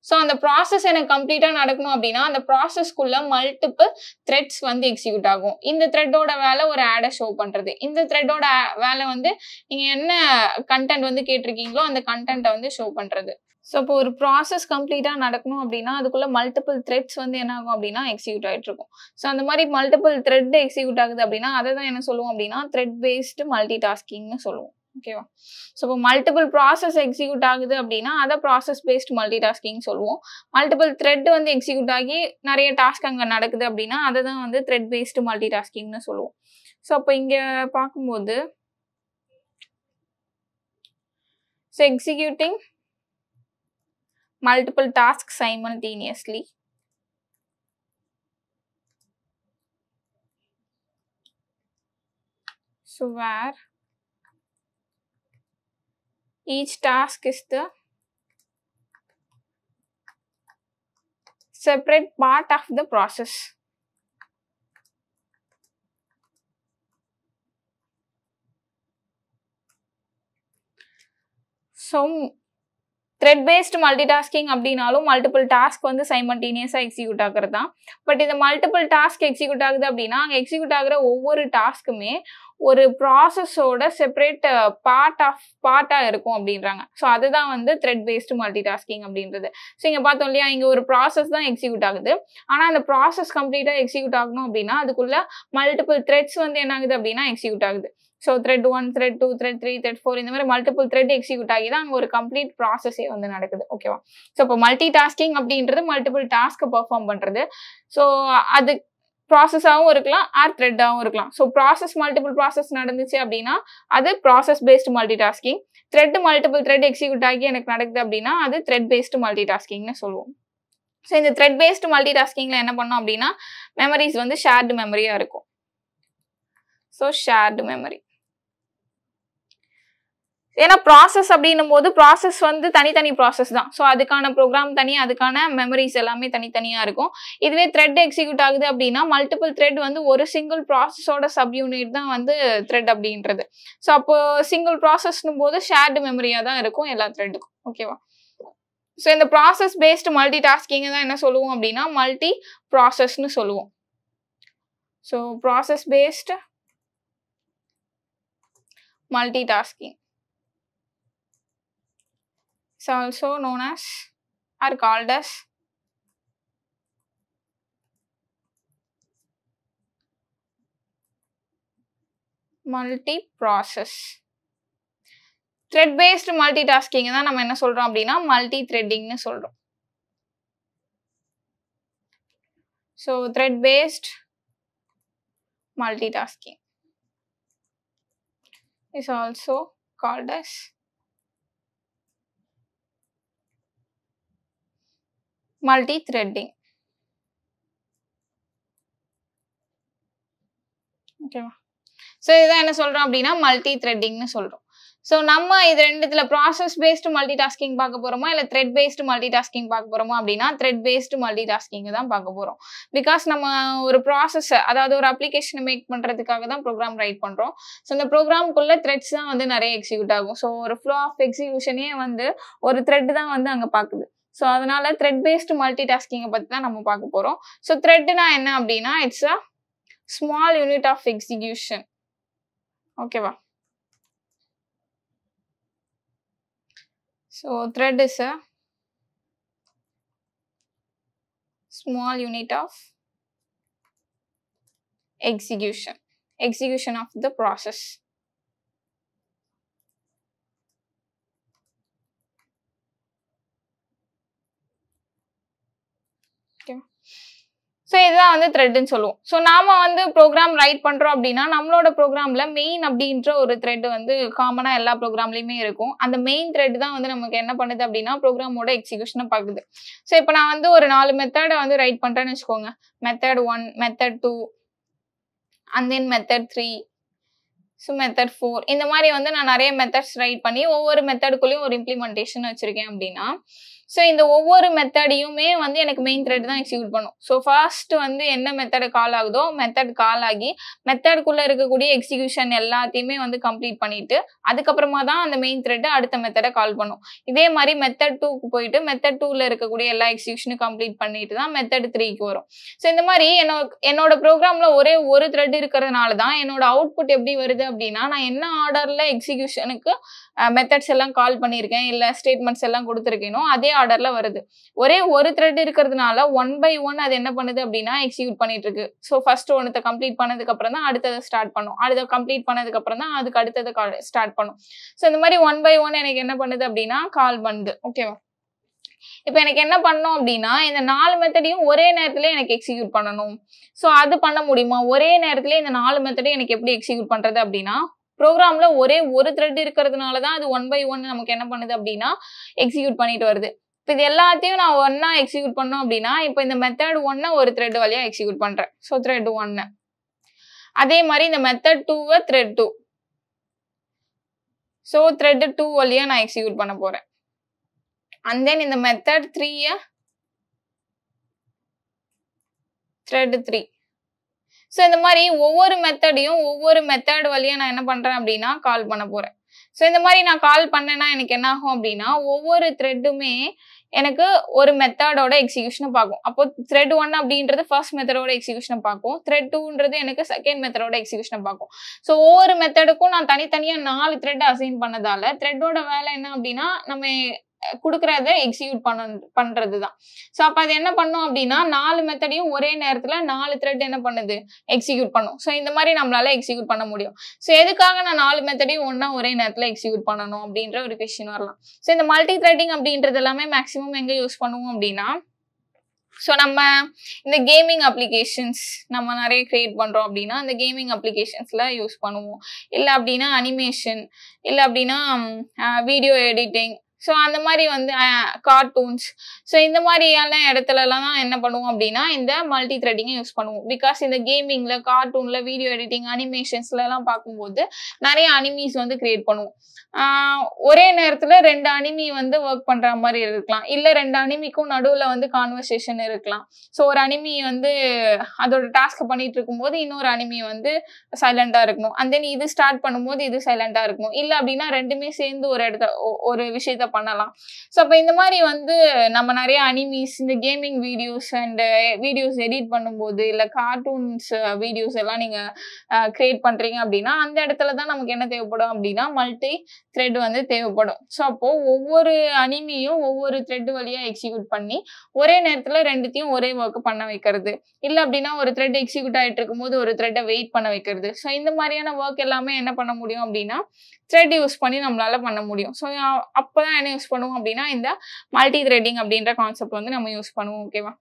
ஸோ அந்த ப்ராசஸ் எனக்கு கம்ப்ளீட்டா நடக்கணும் அப்படின்னா, அந்த ப்ராசஸ்க்குள்ள மல்டிபிள் த்ரெட்ஸ் வந்து எக்ஸிக்யூட் ஆகும். இந்த த்ரெட்டோட வேலை ஒரு ஆட ஷோ பண்றது. இந்த த்ரெட்டோட வேலை வந்து நீங்க என்ன கன்டென்ட் வந்து கேட்டிருக்கீங்களோ அந்த கன்டென்ட்ட வந்து ஷோ பண்றது. ஸோ இப்போ ஒரு ப்ராசஸ் கம்ப்ளீட்டா நடக்கணும் அப்படின்னா, அதுக்குள்ள மல்டிபிள் த்ரெட்ஸ் வந்து என்ன ஆகும் அப்படின்னா எக்ஸிக்யூட் ஆயிட்டு இருக்கும். ஸோ அந்த மாரி மல்டிபிள் த்ரெட் எக்ஸிக்யூட் ஆகுது அப்படின்னா, அதை தான் என்ன சொல்லுவோம் அப்படின்னா, த்ரெட் பேஸ்டு மல்டி டாஸ்கிங்னு சொல்லுவோம். ஓகேவா? ஸோ இப்போ மல்டிபிள் ப்ராசஸ் எக்ஸிக்யூட் ஆகுது அப்படின்னா, அதை ப்ராசஸ் பேஸ்டு மல்டி டாஸ்கிங் சொல்லுவோம். மல்டிபிள் த்ரெட் வந்து எக்ஸிக்யூட் ஆகி நிறைய டாஸ்க் அங்கே நடக்குது அப்படின்னா, அதை தான் வந்து த்ரெட் பேஸ்டு மல்டி டாஸ்கிங்னு சொல்லுவோம். ஸோ அப்போ இங்க பார்க்கும்போது so executing multiple tasks simultaneously. So where each task is the separate part of the process. So thread based multi tasking அப்படின்னாலும் மல்டிபிள் டாஸ்க் வந்து சைமல்டேனியஸா எக்ஸிக்யூட் ஆகுறது தான். பட் இது மல்டிபிள் டாஸ்க் எக்ஸிக்யூட் ஆகுது அப்படின்னா, அங்கே எக்ஸிக்யூட் ஆகுற ஒவ்வொரு டாஸ்க்குமே ஒரு ப்ராசஸோட செப்பரேட் பார்ட்டா இருக்கும் அப்படின்றாங்க. ஸோ அதுதான் வந்து த்ரெட் பேஸ்டு மல்டி டாஸ்கிங் அப்படின்றது. ஸோ இங்கே பார்த்தோம் இல்லையா, இங்கே ஒரு ப்ராசஸ் தான் எக்ஸிக்யூட் ஆகுது. ஆனால் அந்த ப்ராசஸ் கம்ப்ளீட்டா எக்ஸிக்யூட் ஆகணும் அப்படின்னா, அதுக்குள்ள மல்டிபிள் த்ரெட்ஸ் வந்து என்ன ஆகுது அப்படின்னா எக்ஸிக்யூட் ஆகுது. So thread 1, thread 2, thread 3, thread 4 இந்த மாதிரி மல்டிபிள் த்ரெட் எக்ஸிக்யூட் ஆகி தான் அங்கே ஒரு கம்ப்ளீட் ப்ராசஸே வந்து நடக்குது. ஓகேவா? ஸோ இப்போ மல்டி டாஸ்கிங் அப்படின்றது மல்டிபிள் டாஸ்க்கை பெர்ஃபார்ம் பண்ணுறது. ஸோ அது ப்ராசஸாகவும் இருக்கலாம், ஆர் த்ரெட்டாகவும் இருக்கலாம். ஸோ ப்ராசஸ் மல்டிபிள் ப்ராசஸ் நடந்துச்சு அப்படின்னா அது process based multi tasking. Thread multiple thread execute ஆகி எனக்கு நடக்குது அப்படின்னா அது த்ரெட் பேஸ்டு மல்டி டாஸ்கிங்னு சொல்லுவோம். ஸோ இந்த த்ரெட் பேஸ்டு மல்டி டாஸ்கிங்ல என்ன பண்ணோம் அப்படின்னா, மெமரிஸ் வந்து ஷேர்டு மெமரியா இருக்கும். So shared memory. ஏன்னா ப்ராசஸ் அப்படின்னும் போது ப்ராசஸ் வந்து தனித்தனி ப்ராசஸ் தான். ஸோ அதுக்கான ப்ரோக்ராம் தனி, அதுக்கான மெமரிஸ் எல்லாமே தனித்தனியா இருக்கும். இதுவே த்ரெட் எக்ஸிக்யூட் ஆகுது அப்படின்னா மல்டிபிள் த்ரெட் வந்து ஒரு சிங்கிள் ப்ராசஸோட சப் யூனிட் தான் வந்து த்ரெட் அப்படின்றது. ஸோ அப்போ சிங்கிள் ப்ராசஸ்னும் போது ஷேர்டு மெமரியா தான் இருக்கும் எல்லா த்ரெட்டுக்கும். ஓகேவா? ஸோ இந்த ப்ராசஸ் பேஸ்டு மல்டி டாஸ்கிங் தான் என்ன சொல்லுவோம் அப்படின்னா மல்டி ப்ராசஸ்னு சொல்லுவோம். So process based multitasking is also known as or called as multi-process. Thread based multitasking தான் நம்ம என்ன சொல்றோம் அப்படின்னா மல்டி த்ரெட்டிங்னு சொல்றோம். So thread based multitasking is also called as multi-threading. ஓகேவா? ஸோ இதான் என்ன சொல்றோம் அப்படின்னா மல்டி த்ரெட்டிங்னு சொல்றோம். ஸோ நம்ம இது ரெண்டுத்துல ப்ராசஸ் பேஸ்டு மல்டி டாஸ்கிங் பார்க்க போறோமா இல்லை த்ரெட் பேஸ்டு மல்டி டாஸ்கிங் பார்க்க போறோமா அப்படின்னா த்ரெட் பேஸ்டு மல்டி டாஸ்கிங் தான் பார்க்க போறோம். பிகாஸ் நம்ம ஒரு ப்ராசஸ், அதாவது ஒரு அப்ளிகேஷனை மேக் பண்றதுக்காக தான் ப்ரோக்ராம் ரைட் பண்றோம். ஸோ இந்த ப்ரோக்ராம்குள்ள த்ரெட்ஸ் தான் வந்து நிறைய எக்ஸிக்யூட் ஆகும். ஸோ ஒரு ஃப்ளோ ஆஃப் எக்ஸிக்யூஷனே வந்து ஒரு த்ரெட் தான் வந்து அங்க பாக்குது. ஸோ அதனால த்ரெட் பேஸ்டு மல்டி டாஸ்கிங்கை பத்தி தான் நம்ம பார்க்க போறோம். ஸோ த்ரெட்னா என்ன அப்படின்னா it's a small unit of execution. ஓகேவா? So thread is a small unit of execution of the process. Okay. So இதுதான் வந்து த்ரெட்னு சொல்லுவோம். ஸோ நாம வந்து ப்ரோக்ராம் ரைட் பண்றோம் அப்படின்னா நம்மளோட ப்ரோக்ராம்ல மெயின் அப்படின்ற ஒரு த்ரெட் வந்து காமனா எல்லா ப்ரோக்ராம்லயுமே இருக்கும். அந்த மெயின் த்ரெட் தான் வந்து நமக்கு என்ன பண்ணுது அப்படின்னா ப்ரோக்ராமோட எக்ஸிக்யூஷனை பார்க்குது. ஸோ இப்போ நான் வந்து ஒரு 4 மெத்தடை வந்து ரைட் பண்றேன்னு வச்சுக்கோங்க. Method 1, method 2 and then method 3, so method 4, இந்த மாதிரி வந்து நான் நிறைய மெத்தட்ஸ் ரைட் பண்ணி ஒவ்வொரு மெத்தடுக்குள்ளேயும் ஒரு இம்ப்ளிமெண்டேஷன் வச்சிருக்கேன் அப்படின்னா ஸோ இந்த ஒவ்வொரு மெத்தடையுமே வந்து எனக்கு மெயின் த்ரெட் தான் எக்ஸிக்யூட் பண்ணும். ஸோ ஃபர்ஸ்ட் வந்து என்ன மெத்தட் கால் ஆகுதோ மெத்தட் கால் ஆகி மெத்தடுக்குள்ள இருக்கக்கூடிய எக்ஸிக்யூஷன் எல்லாத்தையுமே வந்து கம்ப்ளீட் பண்ணிட்டு அதுக்கப்புறமா தான் அந்த மெயின் த்ரெட் அடுத்த மெத்தடை கால் பண்ணும். இதே மாதிரி மெத்தட் 2க்கு போயிட்டு மெத்தட் 2ல இருக்கக்கூடிய எல்லா எக்ஸிக்யூஷனும் கம்ப்ளீட் பண்ணிட்டு தான் மெத்தட் 3க்கு வரும். ஸோ இந்த மாதிரி என்னோட ப்ரோக்ராம்ல ஒரே ஒரு த்ரெட் இருக்கிறதுனால தான் என்னோட அவுட்புட் எப்படி வருது அப்படின்னா நான் என்ன ஆர்டர்ல எக்ஸிக்யூஷனுக்கு மெத்தட்ஸ் எல்லாம் கால் பண்ணியிருக்கேன் இல்லை ஸ்டேட்மெண்ட்ஸ் எல்லாம் கொடுத்துருக்கேனோ அதே ஆர்டர்ல வருது. ஒரே ஒரு த்ரெட் இருக்கிறதுனால 1 by 1 அது என்ன பண்ணுது அப்படின்னா எக்ஸிக்யூட் பண்ணிட்டு இருக்கு. ஸோ ஃபர்ஸ்ட் ஒன்னத்தை கம்ப்ளீட் பண்ணதுக்கு அப்புறம் தான் அடுத்ததை ஸ்டார்ட் பண்ணும். அடுத்த கம்ப்ளீட் பண்ணதுக்கு அப்புறம் தான் அதுக்கு அடுத்ததை ஸ்டார்ட் பண்ணும். ஸோ இந்த மாதிரி 1 by 1 எனக்கு என்ன பண்ணுது அப்படின்னா கால் பண்ணுது. ஓகேவா? இப்போ எனக்கு என்ன பண்ணணும் அப்படின்னா இந்த 4 மெத்தடையும் ஒரே நேரத்துல எனக்கு எக்ஸிக்யூட் பண்ணணும். ஸோ அது பண்ண முடியுமா? ஒரே நேரத்துல இந்த 4 மெத்தடையும் எனக்கு எப்படி எக்ஸிக்யூட் பண்றது அப்படின்னா ப்ரோக்ராம்ல ஒரே ஒரு த்ரெட் இருக்கிறதுனால தான் அது 1 by 1 நமக்கு என்ன பண்ணுது அப்படின்னா எக்ஸிக்யூட் பண்ணிட்டு வருது. இப்போ இது எல்லாத்தையும் நான் ஒன்னா எக்ஸிக்யூட் பண்ணோம் அப்படின்னா இப்போ இந்த மெத்தட் 1 ஒரு த்ரெட் வழியா எக்ஸிக்யூட் பண்றேன். ஸோ த்ரெட் 1 அதே மாதிரி இந்த மெத்தட் 2 த்ரெட் 2, ஸோ த்ரெட் 2 வழியா நான் எக்ஸிக்யூட் பண்ண போறேன். அண்ட் தென் இந்த மெத்தட் 3 த்ரெட் 3. ஸோ இந்த மாதிரி ஒவ்வொரு மெத்தடையும் ஒவ்வொரு மெத்தட் வழியா நான் என்ன பண்றேன் அப்படின்னா கால் பண்ண போறேன். ஸோ இந்த மாதிரி நான் கால் பண்ணேன்னா எனக்கு என்ன ஆகும் அப்படின்னா ஒவ்வொரு த்ரெட்டுமே எனக்கு ஒரு மெத்தடோட எக்ஸிக்யூஷனை பார்க்கும். அப்போ த்ரெட் 1 அப்படின்றது ஃபர்ஸ்ட் மெத்தடோட எக்ஸிக்யூஷனை பார்க்கும். த்ரெட் 2ன்றது எனக்கு செகண்ட் மெத்தடோட எக்ஸிக்யூஷனை பார்க்கும். ஸோ ஒவ்வொரு மெத்தடுக்கும் நான் தனித்தனியா 4 த்ரெட் அசைன் பண்ணதால த்ரெட்டோட வேலை என்ன அப்படின்னா நம்ம கொடுக்கறத எக்ஸிக்யூட் பண்றதுதான். ஸோ அப்ப அது என்ன பண்ணும் அப்படின்னா 4 மெத்தடையும் ஒரே நேரத்துல 4 த்ரெட் என்ன பண்ணுது எக்ஸிக்யூட் பண்ணும். ஸோ இந்த மாதிரி நம்மளால எக்ஸிக்யூட் பண்ண முடியும். ஸோ எதுக்காக நான் 4 மெத்தடையும் ஒன்னா ஒரே நேரத்துல எக்ஸிக்யூட் பண்ணணும் அப்படின்ற ஒரு கொஸ்டின் வரலாம். ஸோ இந்த மல்டி த்ரெட்டிங் அப்படின்றது எல்லாமே மேக்ஸிமம் எங்க யூஸ் பண்ணுவோம் அப்படின்னா ஸோ நம்ம இந்த கேமிங் அப்ளிகேஷன்ஸ் நம்ம நிறைய கிரியேட் பண்றோம் அப்படின்னா அந்த கேமிங் அப்ளிகேஷன்ஸ்ல யூஸ் பண்ணுவோம். இல்லை அப்படின்னா அனிமேஷன், இல்லை அப்படின்னா வீடியோ எடிட்டிங், ஸோ அந்த மாதிரி வந்து கார்ட்டூன்ஸ், ஸோ இந்த மாதிரியான இடத்துலலாம் தான் என்ன பண்ணுவோம் அப்படின்னா இந்த மல்டி த்ரெட்டிங்கை யூஸ் பண்ணுவோம். பிகாஸ் இந்த கேமிங்ல, கார்ட்டூன்ல, வீடியோ எடிட்டிங், அனிமேஷன்ஸ்ல எல்லாம் பார்க்கும்போது நிறைய அனிமீஸ் வந்து கிரியேட் பண்ணுவோம். ஒரே நேரத்துல 2 அனிமி வந்து ஒர்க் பண்ற மாதிரி இருக்கலாம், இல்ல 2 அனிமிக்கும் நடுவுல வந்து கான்வர்சேஷன் இருக்கலாம். ஸோ ஒரு அனிமி வந்து அதோட டாஸ்க் பண்ணிட்டு இருக்கும்போது இன்னொரு அனிமி வந்து சைலண்டா இருக்கணும். அண்ட் தென் இது ஸ்டார்ட் பண்ணும்போது இது சைலண்டா இருக்கணும். இல்ல அப்படின்னா ரெண்டுமே சேர்ந்து ஒரு விஷயத்த பண்ணலாம். ஸோ அப்ப இந்த மாதிரி வந்து நம்ம நிறைய அனிமீஸ், இந்த gaming videos and videos edit பண்ணும்போது இல்ல கார்ட்டூன்ஸ் வீடியோஸ் எல்லாம் நீங்க கிரியேட் பண்றீங்க அப்படின்னா அந்த இடத்துல தான் நமக்கு என்ன தேவைப்படும் அப்படின்னா மல்டி த்ரெட் வந்து தேவைப்படும். ஸோ அப்போ ஒவ்வொரு அனிமியும் ஒவ்வொரு த்ரெட் வழியா எக்ஸிக்யூட் பண்ணி ஒரே நேரத்துல ரெண்டுத்தையும் ஒரே ஒர்க் பண்ண வைக்கிறது. இல்லை அப்படின்னா ஒரு த்ரெட் எக்ஸிக்யூட் ஆகிட்டு இருக்கும்போது ஒரு த்ரெட்டை வெயிட் பண்ண வைக்கிறது. ஸோ இந்த மாதிரியான ஒர்க் எல்லாமே என்ன பண்ண முடியும் அப்படின்னா த்ரெட் யூஸ் பண்ணி நம்மளால பண்ண முடியும். ஸோ அப்போதான் என்ன யூஸ் பண்ணுவோம் அப்படின்னா இந்த மல்டி த்ரெட்டிங் அப்படின்ற கான்செப்ட் வந்து நம்ம யூஸ் பண்ணுவோம். ஓகேவா?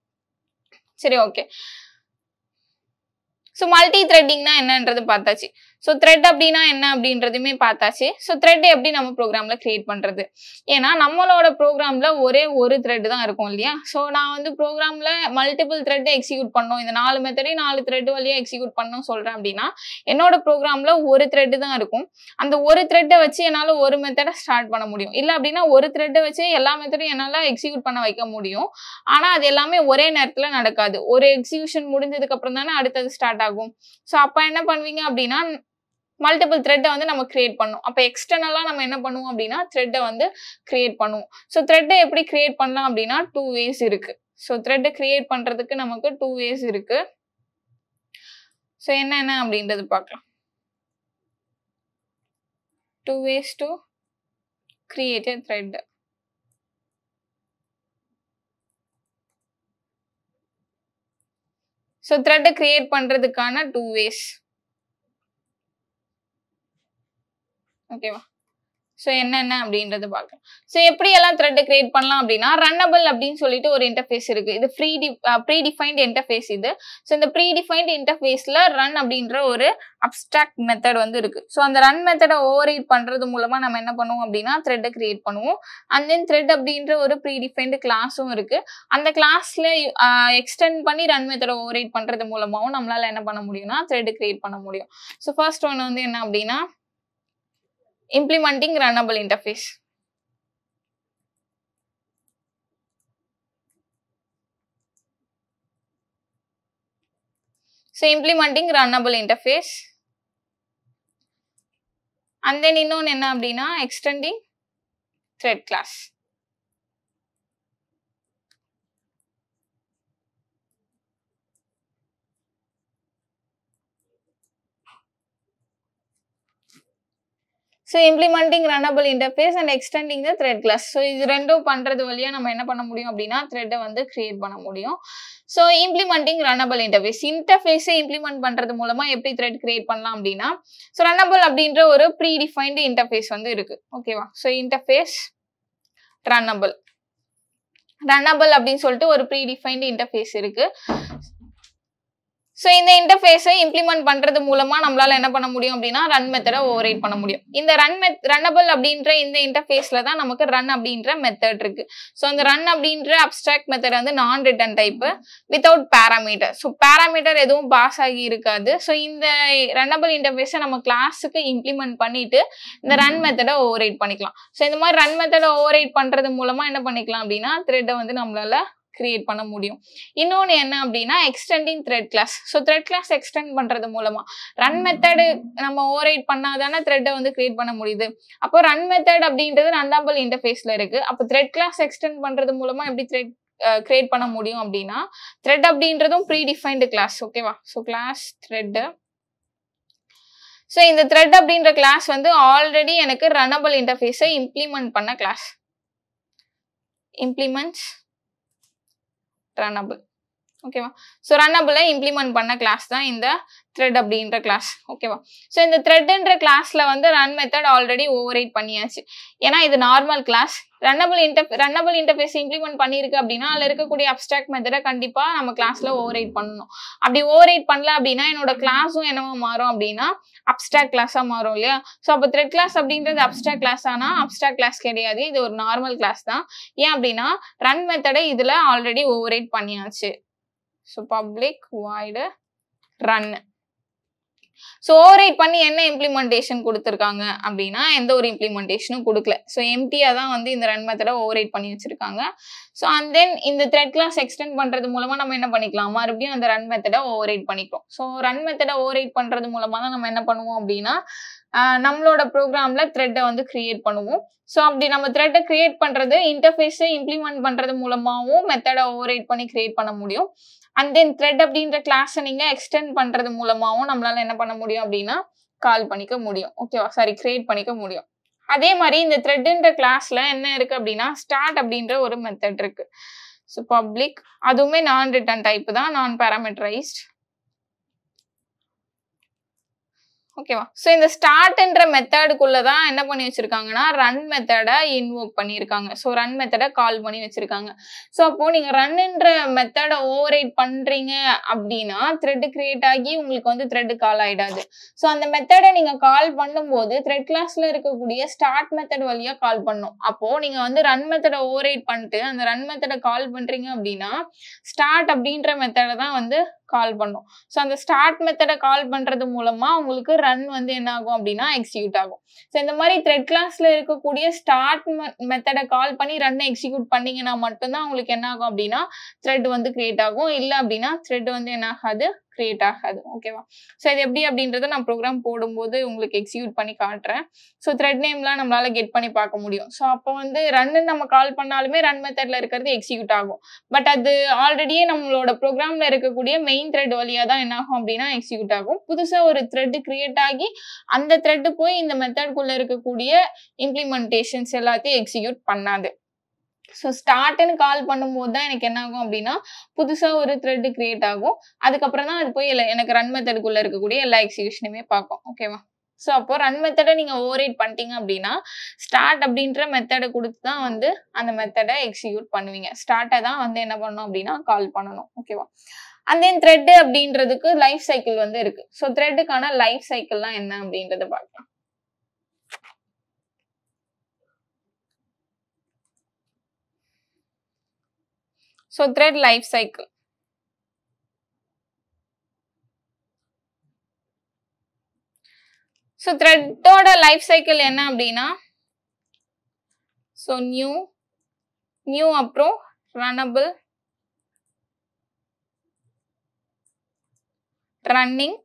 சரி, ஓகே. ஸோ மல்டி த்ரெட்டிங்னா என்னன்றது பார்த்தாச்சு. ஸோ த்ரெட் அப்படின்னா என்ன அப்படின்றதுமே பார்த்தாச்சு. ஸோ த்ரெட் எப்படி நம்ம ப்ரோக்ராம்ல கிரியேட் பண்றது? ஏன்னா நம்மளோட ப்ரோக்ராம்ல ஒரே ஒரு த்ரெட் தான் இருக்கும் இல்லையா? ஸோ நான் வந்து ப்ரோக்ராம்ல மல்டிபிள் த்ரெட் எக்ஸிக்யூட் பண்ணணும், இந்த 4 மெத்தடையும் 4 த்ரெட் வழியா எக்ஸிக்யூட் பண்ணணும் சொல்றேன் அப்படின்னா என்னோட ப்ரோக்ராம்ல ஒரு த்ரெட் தான் இருக்கும். அந்த ஒரு த்ரெட்டை வச்சு என்னால் ஒரு மெத்தடை ஸ்டார்ட் பண்ண முடியும். இல்லை அப்படின்னா ஒரு த்ரெட்டை வச்சு எல்லா மெத்தடையும் என்னால் எக்ஸிக்யூட் பண்ண வைக்க முடியும். ஆனால் அது எல்லாமே ஒரே நேரத்தில் நடக்காது. ஒரு எக்ஸிக்யூஷன் முடிஞ்சதுக்கு அப்புறம் தானே அடுத்தது ஸ்டார்ட் ஆகும். ஸோ அப்போ என்ன பண்ணுவீங்க அப்படின்னா மல்டிபிள் த்ரெட்டை வந்து நம்ம கிரியேட் பண்ணும். அப்போ எக்ஸ்டர்னலாக நம்ம என்ன பண்ணுவோம் அப்படின்னா த்ரெட்டை வந்து கிரியேட் பண்ணுவோம். ஸோ த்ரெட்டை எப்படி கிரியேட் பண்ணலாம் அப்படின்னா 2 ways இருக்கு. ஸோ த்ரெட்டை கிரியேட் பண்றதுக்கு நமக்கு 2 ways இருக்கு. ஸோ என்னென்ன அப்படின்றது பார்க்கலாம். 2 ways to create a thread. So த்ரெட்டை கிரியேட் பண்றதுக்கான 2 ways. ஓகேவா? ஸோ என்னென்ன அப்படின்றது பார்க்கலாம். ஸோ எப்படி எல்லாம் த்ரெட்டை கிரியேட் பண்ணலாம் அப்படின்னா ரன்னபிள் அப்படின்னு சொல்லிட்டு ஒரு இன்டர்ஃபேஸ் இருக்கு. இது ப்ரீ டிஃபைன்ட் இன்டர்ஃபேஸ் இது. ஸோ இந்த ப்ரீ டிஃபைன்ட் இன்டர்ஃபேஸ்ல ரன் அப்படின்ற ஒரு அப்ஸ்ட்ராக்ட் மெத்தட் வந்து இருக்கு. ஸோ அந்த ரன் மெத்தடை ஓவர் ரைட் பண்றது மூலமா நம்ம என்ன பண்ணுவோம் அப்படின்னா த்ரெட்டை கிரியேட் பண்ணுவோம். அண்ட் தென் த்ரெட் அப்படின்ற ஒரு ப்ரீ டிஃபைன்டு கிளாஸும் இருக்கு. அந்த கிளாஸ்ல எக்ஸ்டெண்ட் பண்ணி ரன் மெத்தடை ஓவர் ரைட் பண்றது மூலமாவும் நம்மளால என்ன பண்ண முடியும்னா த்ரெட்டை கிரியேட் பண்ண முடியும். ஸோ ஃபர்ஸ்ட் ஒன் வந்து என்ன அப்படின்னா implementing runnable interface. So implementing runnable interface. And then இன்னொன்னு என்ன அப்படின்னா extending thread class. So implementing runnable interface and extending the thread class. So இது ரெண்டும் பண்றது வழியா நம்ம என்ன பண்ண முடியும் அப்படின்னா த்ரெட்டை வந்து கிரியேட் பண்ண முடியும். ஸோ இம்ப்ளிமெண்டிங் ரன்னபிள் இன்டர்ஃபேஸை இம்ப்ளிமெண்ட் பண்றது மூலமா எப்படி த்ரெட் கிரியேட் பண்ணலாம் அப்படின்னா ஸோ ரன்னபிள் அப்படின்ற ஒரு ப்ரீ டிஃபைன்டு இன்டர்ஃபேஸ் வந்து இருக்கு. ஓகேவா? ஸோ இன்டர்ஃபேஸ் ரன்னபிள் அப்படின்னு சொல்லிட்டு ஒரு ப்ரீ டிஃபைன்டு இன்டர்ஃபேஸ் இருக்கு. ஸோ இந்த இன்டர்ஃபேஸை இம்ப்ளிமெண்ட் பண்றது மூலமா நம்மளால என்ன பண்ண முடியும் அப்படின்னா ரன் மெத்தடை ஓவர் ரைட் பண்ண முடியும். இந்த ரன்னபிள் அப்படின்ற இந்த இன்டர்ஃபேஸ்ல தான் நமக்கு ரன் அப்படின்ற மெத்தட் இருக்கு. ஸோ அந்த ரன் அப்படின்ற அப்ஸ்ட்ராக்ட் மெத்தட் வந்து நான் return type without parameter. So parameter எதுவும் பாஸ் ஆகி இருக்காது. ஸோ இந்த ரன்னபிள் இன்டர்ஃபேஸை நம்ம கிளாஸுக்கு இம்ப்ளிமெண்ட் பண்ணிட்டு இந்த ரன் மெத்தடை ஓவர் ரைட் பண்ணிக்கலாம். ஸோ இந்த மாதிரி ரன் மெத்தடை ஓவர் ரைட் பண்றது மூலமா என்ன பண்ணிக்கலாம் அப்படின்னா த்ரெட்டை வந்து நம்மளால கிரியேட் பண்ண முடியும். இன்னொன்று என்ன அப்படின்னா extending thread class. So thread class extend பண்றது மூலமா ரன் மெத்தடு நம்ம ஓவர் ரைட் பண்ணாதானே த்ரெட்டை வந்து கிரியேட் பண்ண முடியுது. அப்போ ரன் மெத்தட் அப்படின்றது ரன்னபிள் இன்டர்ஃபேஸ்ல இருக்கு. அப்போ த்ரெட் கிளாஸ் எக்ஸ்டெண்ட் பண்றது மூலமா எப்படி த்ரெட் கிரியேட் பண்ண முடியும் அப்படின்னா த்ரெட் அப்படின்றதும் ப்ரீ டிஃபைன்டு கிளாஸ். ஓகேவா? So class thread. ஸோ இந்த த்ரெட் அப்படின்ற கிளாஸ் வந்து ஆல்ரெடி எனக்கு ரன்னபிள் இன்டர்ஃபேஸை இம்ப்ளிமெண்ட் பண்ண கிளாஸ். Implements runnable. ஓகேவா? ஸோ ரன்னபிளை இம்ப்ளிமெண்ட் பண்ண கிளாஸ் தான் இந்த த்ரெட் அப்படின்ற கிளாஸ். ஓகேவா? ஸோ இந்த த்ரெட்ன்ற கிளாஸ்ல வந்து run method already override பண்ணியாச்சு. ஏன்னா இது normal class. Runnable interface implement பண்ணியிருக்கு அப்படின்னா அதில் இருக்கக்கூடிய அப்ஸ்ட்ராக்ட் மெத்தடை கண்டிப்பா நம்ம கிளாஸ்ல ஓவர் ரைட் பண்ணணும். அப்படி ஓவர் ரைட் பண்ணல அப்படின்னா என்னோட கிளாஸும் என்னவா மாறும் அப்படின்னா அப்ஸ்ட்ராக்ட் கிளாஸா மாறும் இல்லையா? ஸோ அப்போ த்ரெட் கிளாஸ் அப்படின்றது அப்ஸ்ட்ராக்ட் கிளாஸ் ஆனா அப்ஸ்ட்ராக்ட் கிளாஸ் கிடையாது, இது ஒரு நார்மல் கிளாஸ் தான். ஏன் அப்படின்னா ரன் மெத்தடை இதுல ஆல்ரெடி ஓவர் ரைட் பண்ணியாச்சு. So public void run. So over right பண்ணி என்ன இம்ப்ளிமெண்டேஷன் கொடுத்துருக்காங்க அப்படின்னா எந்த ஒரு இம்ப்ளிமெண்டேஷனும் கொடுக்கல. ஸோ எம்டியா தான் வந்து இந்த ரன் மெத்தடை ஓவர் ரைட் பண்ணி வச்சிருக்காங்க. ஸோ அண்ட் தென் இந்த த்ரெட் கிளாஸ் எக்ஸ்டெண்ட் பண்றது மூலமா நம்ம என்ன பண்ணிக்கலாம், மறுபடியும் அந்த ரன் மெத்தடை ஓவர் ரைட் பண்ணிக்கிறோம். ஸோ ரன் மெத்தடை ஓவர் ரைட் பண்றது மூலமா தான் நம்ம என்ன பண்ணுவோம் அப்படின்னா நம்மளோட ப்ரோக்ராம்ல த்ரெட்டை வந்து கிரியேட் பண்ணுவோம். ஸோ அப்படி நம்ம த்ரெட்டை கிரியேட் பண்றது இன்டர்ஃபேஸை இம்ப்ளிமெண்ட் பண்றது மூலமாவும் மெத்தடை ஓவர் ரைட் பண்ணி கிரியேட் பண்ண முடியும். அண்ட் தென் த்ரெட் அப்படின்ற கிளாஸை நீங்க எக்ஸ்டெண்ட் பண்றது மூலமாவும் நம்மளால என்ன பண்ண முடியும் அப்படின்னா கால் பண்ணிக்க முடியும். ஓகேவா? சாரி, கிரியேட் பண்ணிக்க முடியும். அதே மாதிரி இந்த த்ரெட்ன்ற கிளாஸ்ல என்ன இருக்கு அப்படின்னா ஸ்டார்ட் அப்படின்ற ஒரு மெத்தட் இருக்கு. ஸோ பப்ளிக், அதுவுமே நான் ரிட்டர்ன் டைப் தான், நான் பேராமீட்டரைஸ்ட். ஓகேவா? ஸோ இந்த ஸ்டார்ட்ன்ற மெத்தடுக்குள்ள தான் என்ன பண்ணி வச்சிருக்காங்கன்னா, ரன் மெத்தட இன்வோக் பண்ணியிருக்காங்க. ஸோ ரன் மெத்தட கால் பண்ணி வச்சிருக்காங்க. ஸோ அப்போ நீங்க ரன்ன்ற மெத்தட ஓவர்ரைட் பண்றீங்க அப்படின்னா, த்ரெட் கிரியேட் ஆகி உங்களுக்கு வந்து த்ரெட் கால் ஆயிடாது. ஸோ அந்த மெத்தட நீங்க கால் பண்ணும்போது த்ரெட் கிளாஸ்ல இருக்கக்கூடிய ஸ்டார்ட் மெத்தட் வழியா கால் பண்ணும். அப்போ நீங்க வந்து ரன் மெத்தட ஓவர்ரைட் பண்ணிட்டு அந்த ரன் மெத்தட கால் பண்றீங்க அப்படின்னா, ஸ்டார்ட் அப்படின்ற மெத்தட தான் வந்து கால் பண்ணும். ஸோ அந்த ஸ்டார்ட் மெத்தட கால் பண்றது மூலமா உங்களுக்கு ரன் வந்து என்ன ஆகும் அப்படின்னா எக்ஸிக்யூட் ஆகும். ஸோ இந்த மாதிரி த்ரெட் கிளாஸ்ல இருக்கக்கூடிய ஸ்டார்ட் மெத்தட கால் பண்ணி ரன்னை எக்ஸிக்யூட் பண்ணீங்கன்னா மட்டும்தான் உங்களுக்கு என்ன ஆகும் அப்படின்னா த்ரெட் வந்து கிரியேட் ஆகும். இல்லை அப்படின்னா த்ரெட் வந்து என்ன ஆகாது, கிரியேட் ஆகாது. ஓகேவா? ஸோ இது எப்படி அப்படின்றத நான் ப்ரோக்ராம் போடும்போது உங்களுக்கு எக்ஸிக்யூட் பண்ணி காட்டுறேன். ஸோ த்ரெட் நேம்லாம் நம்மளால கெட் பண்ணி பார்க்க முடியும். ஸோ அப்போ வந்து ரன்னு நம்ம கால் பண்ணாலுமே ரன் மெத்தட்ல இருக்கிறது எக்ஸிக்யூட் ஆகும். பட் அது ஆல்ரெடியே நம்மளோட ப்ரோக்ராம்ல இருக்கக்கூடிய மெயின் த்ரெட் வழியா தான் என்ன ஆகும் அப்படின்னா எக்ஸிக்யூட் ஆகும். புதுசா ஒரு த்ரெட் கிரியேட் ஆகி அந்த த்ரெட் போய் இந்த மெத்தட்குள்ள இருக்கக்கூடிய இம்ப்ளிமெண்டேஷன்ஸ் எல்லாத்தையும் எக்ஸிக்யூட் பண்ணாது. ஸோ ஸ்டார்ட்னு கால் பண்ணும்போது தான் எனக்கு என்ன ஆகும் அப்படின்னா புதுசா ஒரு த்ரெட் கிரியேட் ஆகும். அதுக்கப்புறம் தான் அது போய் எனக்கு ரன் மெத்தடுக்குள்ள இருக்கக்கூடிய எல்லா எக்ஸிக்யூஷனுமே பார்க்கும். ஓகேவா? ஸோ அப்போ ரன் மெத்தடை நீங்க ஓவர்ரைட் பண்ணிட்டீங்க அப்படின்னா ஸ்டார்ட் அப்படின்ற மெத்தடை கொடுத்து தான் வந்து அந்த மெத்தடை எக்ஸிக்யூட் பண்ணுவீங்க. ஸ்டார்ட்டை தான் வந்து என்ன பண்ணணும் அப்படின்னா கால் பண்ணணும். ஓகேவா? அண்ட் தென் த்ரெட் அப்படின்றதுக்கு லைஃப் சைக்கிள் வந்து இருக்கு. ஸோ த்ரெட்டுக்கான லைஃப் சைக்கிள்லாம் என்ன அப்படின்றத பார்க்கலாம். So thread life cycle. So thread ஓட life cycle என்ன அப்படின்னா, so new அப்புறம் runnable, running,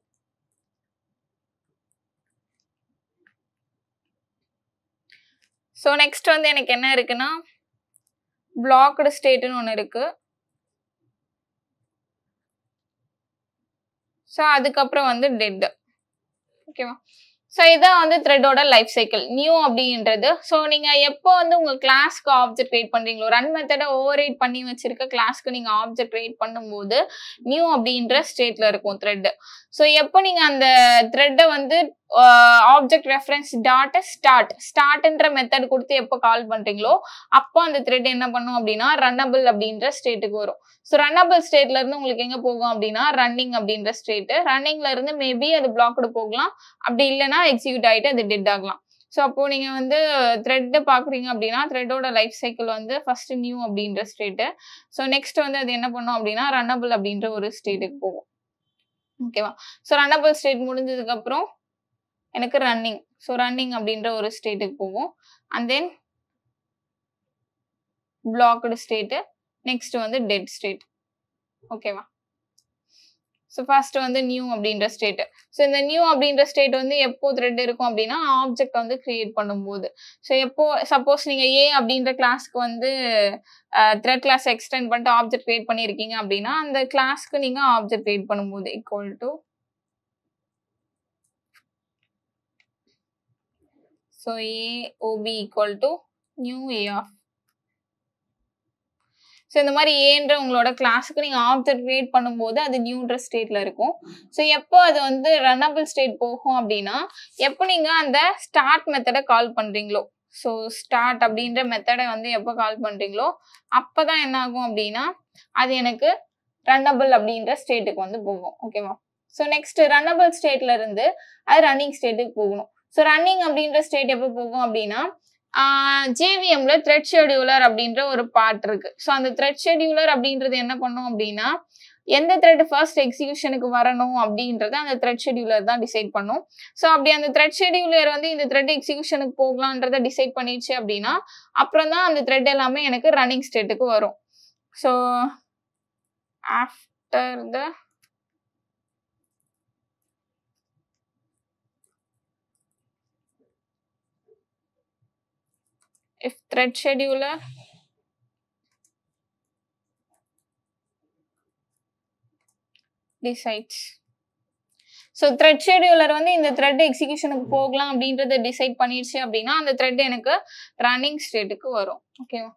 so next வந்து எனக்கு என்ன இருக்குன்னா blocked state ன்னு ஒன்று இருக்கு. ஸோ அதுக்கப்புறம் வந்து டெட். ஓகேவா? ஸோ இதான் வந்து த்ரெட்டோட லைஃப் சைக்கிள். நியூ அப்படின்றது ஸோ நீங்கள் எப்போ வந்து உங்கள் கிளாஸ்க்கு ஆப்ஜெக்ட் கிரியேட் பண்ணுறீங்களோ ரன் மெத்தடை ஓவர்ரைட் பண்ணி வச்சிருக்க கிளாஸ்க்கு நீங்கள் ஆப்ஜெக்ட் கிரியேட் பண்ணும்போது நியூ அப்படின்ற ஸ்டேட்டில் இருக்கும் த்ரெட். ஸோ எப்போ நீங்கள் அந்த த்ரெட்டை வந்து ஆப்ஜெக்ட் ரெஃபரன்ஸ் டாட்டை ஸ்டார்ட்ன்ற மெத்தட் கொடுத்து எப்போ கால் பண்ணுறீங்களோ அப்போ அந்த த்ரெட் என்ன பண்ணும் அப்படின்னா ரன்னபிள் அப்படின்ற ஸ்டேட்டுக்கு வரும். ஸோ ரன்னபிள் ஸ்டேட்ல இருந்து உங்களுக்கு எங்கே போகும் அப்படின்னா ரன்னிங் அப்படின்ற ஸ்டேட்டு. ரன்னிங்ல இருந்து மேபி அது பிளாக்டு போகலாம், அப்படி இல்லைன்னா எக்ஸிக்யூட் ஆகிட்டு அது டெட் ஆகலாம். ஸோ அப்போ நீங்கள் வந்து த்ரெட்டை பார்க்குறீங்க அப்படின்னா த்ரெட்டோட லைஃப் சைக்கிள் வந்து ஃபர்ஸ்ட் நியூ அப்படின்ற ஸ்டேட்டு. ஸோ நெக்ஸ்ட் வந்து அது என்ன பண்ணும் அப்படின்னா ரன்னபிள் அப்படின்ற ஒரு ஸ்டேட்டுக்கு போகும். ஓகேவா? ஸோ ரன்னபிள் ஸ்டேட் முடிஞ்சதுக்கு அப்புறம் எனக்கு ரன்னிங், ஸோ ரன்னிங் அப்படின்ற ஒரு ஸ்டேட்டுக்கு போகும். And then blocked state, next வந்து டெட் ஸ்டேட். ஓகேவா? ஸோ ஃபர்ஸ்ட் வந்து நியூ அப்படின்ற ஸ்டேட். ஸோ இந்த நியூ அப்படின்ற ஸ்டேட் வந்து எப்போ த்ரெட் இருக்கும் அப்படின்னா ஆப்ஜெக்ட் வந்து கிரியேட் பண்ணும்போது. ஸோ எப்போ சப்போஸ் நீங்கள் ஏ அப்படின்ற கிளாஸ்க்கு வந்து த்ரெட் கிளாஸ் எக்ஸ்டெண்ட் பண்ணிட்டு ஆப்ஜெக்ட் கிரியேட் பண்ணியிருக்கீங்க அப்படின்னா அந்த கிளாஸ்க்கு நீங்கள் ஆப்ஜெக்ட் கிரியேட் பண்ணும்போது equal to so AOB equal to new A of. So இந்த மாதிரி ஏன்ற உங்களோட கிளாஸுக்கு நீங்கள் ஆப்ஜெக்ட் கிரியேட் பண்ணும்போது அது நியூன்ற ஸ்டேட்டில் இருக்கும். ஸோ எப்போ அது வந்து ரன்னபிள் ஸ்டேட் போகும் அப்படின்னா எப்போ நீங்கள் அந்த ஸ்டார்ட் மெத்தடை கால் பண்ணுறீங்களோ, ஸோ ஸ்டார்ட் அப்படின்ற மெத்தடை வந்து எப்போ கால் பண்ணுறீங்களோ அப்போ தான் என்ன ஆகும் அப்படின்னா அது எனக்கு ரன்னபிள் அப்படின்ற ஸ்டேட்டுக்கு வந்து போகும். ஓகேவா? ஸோ நெக்ஸ்ட் ரன்னபிள் ஸ்டேட்ல இருந்து அது ரன்னிங் ஸ்டேட்டுக்கு போகணும். ஸோ ரன்னிங் அப்படின்ற ஸ்டேட் எப்போ போகும் அப்படின்னா ஜேவிஎம்ல த்ரெட் ஷெடியூலர் அப்படின்ற ஒரு பார்ட் இருக்கு. ஸோ அந்த த்ரெட் ஷெடியூலர் அப்படின்றது என்ன பண்ணும் அப்படின்னா எந்த த்ரெட் ஃபர்ஸ்ட் எக்ஸிகியூஷனுக்கு வரணும் அப்படின்றத அந்த த்ரெட் ஷெடியூலர் தான் டிசைட் பண்ணும். ஸோ அப்படி அந்த த்ரெட் ஷெடியூலர் வந்து இந்த த்ரெட் எக்ஸிகியூஷனுக்கு போகலான்றத டிசைட் பண்ணிடுச்சு அப்படின்னா அப்புறம் தான் அந்த த்ரெட் எல்லாமே எனக்கு ரன்னிங் ஸ்டேட்டுக்கு வரும். So after the if thread scheduler decides. So thread scheduler வந்து இந்த த்ரெட் எக்ஸிகியூஷனுக்கு போகலாம் அப்படின்றத டிசைட் பண்ணிடுச்சு அப்படின்னா அந்த த்ரெட் எனக்கு ரன்னிங் ஸ்டேட்டுக்கு வரும். ஓகேவா?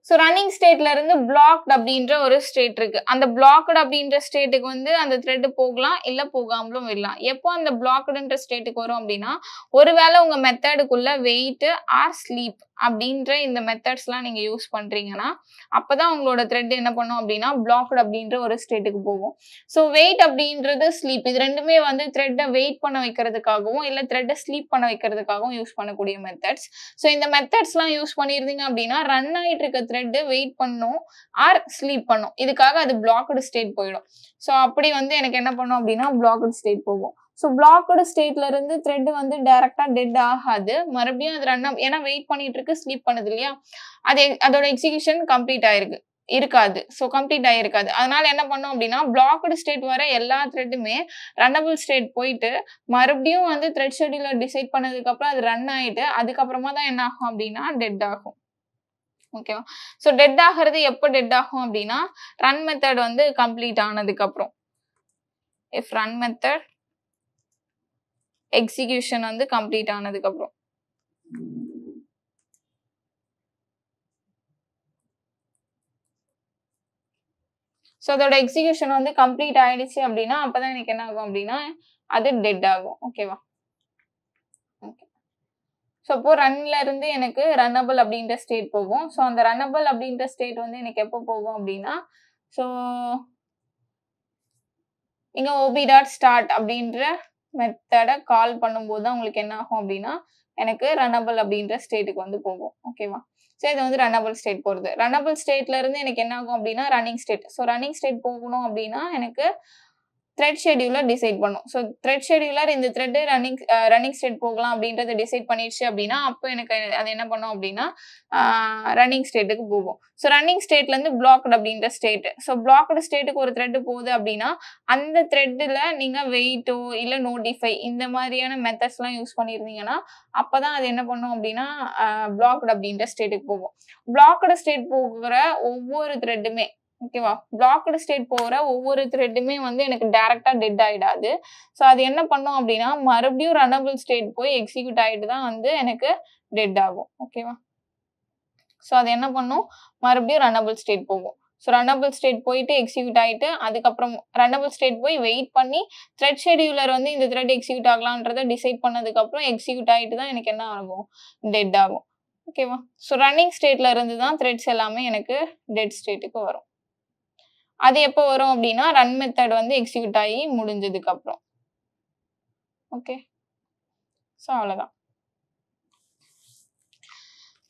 ஸோ ரன்னிங் ஸ்டேட்ல இருந்து பிளாக்ட் அப்படின்ற ஒரு ஸ்டேட் இருக்கு. அந்த பிளாக்டு அப்படின்ற ஸ்டேட்டுக்கு வந்து அந்த த்ரெட் போகலாம், இல்ல போகாமலும் விடலாம். எப்போ அந்த பிளாக்டுன்ற ஸ்டேட்டுக்கு வரும் அப்படின்னா, ஒருவேளை உங்க மெத்தடுக்குள்ள வெயிட் ஆர் ஸ்லீப் அப்படின்ற இந்த மெத்தட்ஸ்லாம் நீங்க யூஸ் பண்றீங்கன்னா, அப்பதான் உங்களோட த்ரெட் என்ன பண்ணும் அப்படின்னா பிளாக்டு அப்படின்ற ஒரு ஸ்டேட்டுக்கு போகும். ஸோ வெயிட் அப்படின்றது ஸ்லீப், இது ரெண்டுமே வந்து த்ரெட்டை வெயிட் பண்ண வைக்கிறதுக்காகவும் இல்ல த்ரெட்டை ஸ்லீப் பண்ண வைக்கிறதுக்காகவும் யூஸ் பண்ணக்கூடிய மெத்தட்ஸ். ஸோ இந்த மெத்தட்ஸ்லாம் யூஸ் பண்ணியிருந்தீங்க அப்படின்னா ரன் ஆயிட்டு இருக்க த்ரெட் வெயிட் பண்ணும் ஆர் ஸ்லீப் பண்ணும். இதுக்காக அது பிளாக்டு ஸ்டேட் போயிடும். ஸோ அப்படி வந்து எனக்கு என்ன பண்ணும் அப்படின்னா பிளாக்டு ஸ்டேட் போகும். ஸோ பிளாக்டு ஸ்டேட்ல இருந்து த்ரெட் வந்து டைரக்டா டெட் ஆகாது, மறுபடியும் அது ரன் ஏன்னா வெயிட் பண்ணிட்டு இருக்கு, ஸ்லீப் பண்ணுது இல்லையா, அதோட எக்ஸிகியூஷன் கம்ப்ளீட் இருக்காது. ஸோ கம்ப்ளீட் ஆயிருக்காது. அதனால என்ன பண்ணும் அப்படின்னா பிளாக்டு ஸ்டேட் வர எல்லா த்ரெட்டுமே ரன்னபிள் ஸ்டேட் போயிட்டு மறுபடியும் வந்து த்ரெட் ஷெட்யூலர் டிசைட் பண்ணதுக்கு அப்புறம் அது ரன் ஆயிட்டு அதுக்கப்புறமா தான் என்ன ஆகும் அப்படின்னா டெட் ஆகும். ஓகேவா? ஸோ டெட் ஆகிறது எப்போ டெட் ஆகும் அப்படின்னா ரன் மெத்தட் வந்து கம்ப்ளீட் ஆனதுக்கு அப்புறம். இஃப் ரன் மெத்தட் எக்ஸிகியூஷன் வந்து கம்ப்ளீட் ஆனதுக்கு அப்புறம். ஸோ அதோட எக்ஸிகியூஷன் வந்து கம்ப்ளீட் ஆயிடுச்சு அப்படின்னா அப்பதான் எனக்கு என்ன ஆகும் அப்படின்னா அது டெட் ஆகும். ஓகேவா? ஓகே. ஸோ அப்போ ரன்ல இருந்து எனக்கு ரன்னபிள் அப்படின்ற ஸ்டேட் போகும். ஸோ அந்த ரன்னபிள் அப்படின்ற ஸ்டேட் வந்து எனக்கு எப்போ போகும் அப்படின்னா ஸோ இங்க ob.start அப்படின்ற மெத்தடை கால் பண்ணும்போது தான் உங்களுக்கு என்ன ஆகும் அப்படின்னா எனக்கு ரன்னபிள் அப்படின்ற ஸ்டேட்டுக்கு வந்து போகும். ஓகேவா? ஸோ இது வந்து ரன்னபிள் ஸ்டேட் போகிறது. ரன்னபிள் ஸ்டேட்ல இருந்து எனக்கு என்ன ஆகும் அப்படின்னா running state. So running state போகணும் அப்படின்னா எனக்கு த்ரெட் ஷெட்யூலர் டிசைட் பண்ணும். ஸோ த்ரெட் ஷெட்யூலர் இந்த த்ரெட் ரன்னிங் ஸ்டேட் போகலாம் அப்படின்றத டிசைட் பண்ணிடுச்சு அப்படின்னா அப்போ எனக்கு அது என்ன பண்ணும் அப்படின்னா ரன்னிங் ஸ்டேட்டுக்கு போகும். ஸோ ரன்னிங் ஸ்டேட்ல இருந்து பிளாக்டு அப்படின்ற ஸ்டேட். ஸோ பிளாக்டு ஸ்டேட்டுக்கு ஒரு த்ரெட் போகுது அப்படின்னா அந்த த்ரெட்ல நீங்க வெயிட்டோ இல்ல நோட்டிஃபை இந்த மாதிரியான மெத்தட்ஸ்லாம் யூஸ் பண்ணியிருந்தீங்கன்னா அப்பதான் அது என்ன பண்ணும் அப்படின்னா பிளாக்டு அப்படின்ற ஸ்டேட்டுக்கு போகும். பிளாக்டு ஸ்டேட் போகிற ஒவ்வொரு த்ரெட்டுமே ஓகேவா, பிளாக்டு ஸ்டேட் போகிற ஒவ்வொரு த்ரெட்டுமே வந்து எனக்கு டைரக்டா டெட் ஆயிடாது. ஸோ அது என்ன பண்ணும் அப்படின்னா மறுபடியும் ரன்னபிள் ஸ்டேட் போய் எக்ஸிக்யூட் ஆகிட்டு தான் வந்து எனக்கு டெட் ஆகும். ஓகேவா? ஸோ அது என்ன பண்ணும் மறுபடியும் ரன்னபிள் ஸ்டேட் போகும். ஸோ ரன்னபிள் ஸ்டேட் போயிட்டு எக்ஸிக்யூட் ஆகிட்டு அதுக்கப்புறம் ரன்னபிள் ஸ்டேட் போய் வெயிட் பண்ணி த்ரெட் ஷெட்யூலர் வந்து இந்த த்ரெட் எக்ஸிக்யூட் ஆகலான்றதை டிசைட் பண்ணதுக்கப்புறம் எக்ஸிக்யூட் ஆகிட்டு தான் எனக்கு என்ன ஆகும் டெட் ஆகும். ஓகேவா? ஸோ ரன்னிங் ஸ்டேட்ல இருந்து தான் த்ரெட்ஸ் எல்லாமே எனக்கு டெட் ஸ்டேட்டுக்கு வரும். அது எப்போ வரும் அப்படின்னா ரன் மெத்தட் வந்து எக்ஸிக்யூட் ஆகி முடிஞ்சதுக்கு அப்புறம். ஓகே, ஸோ அவ்வளோதான்.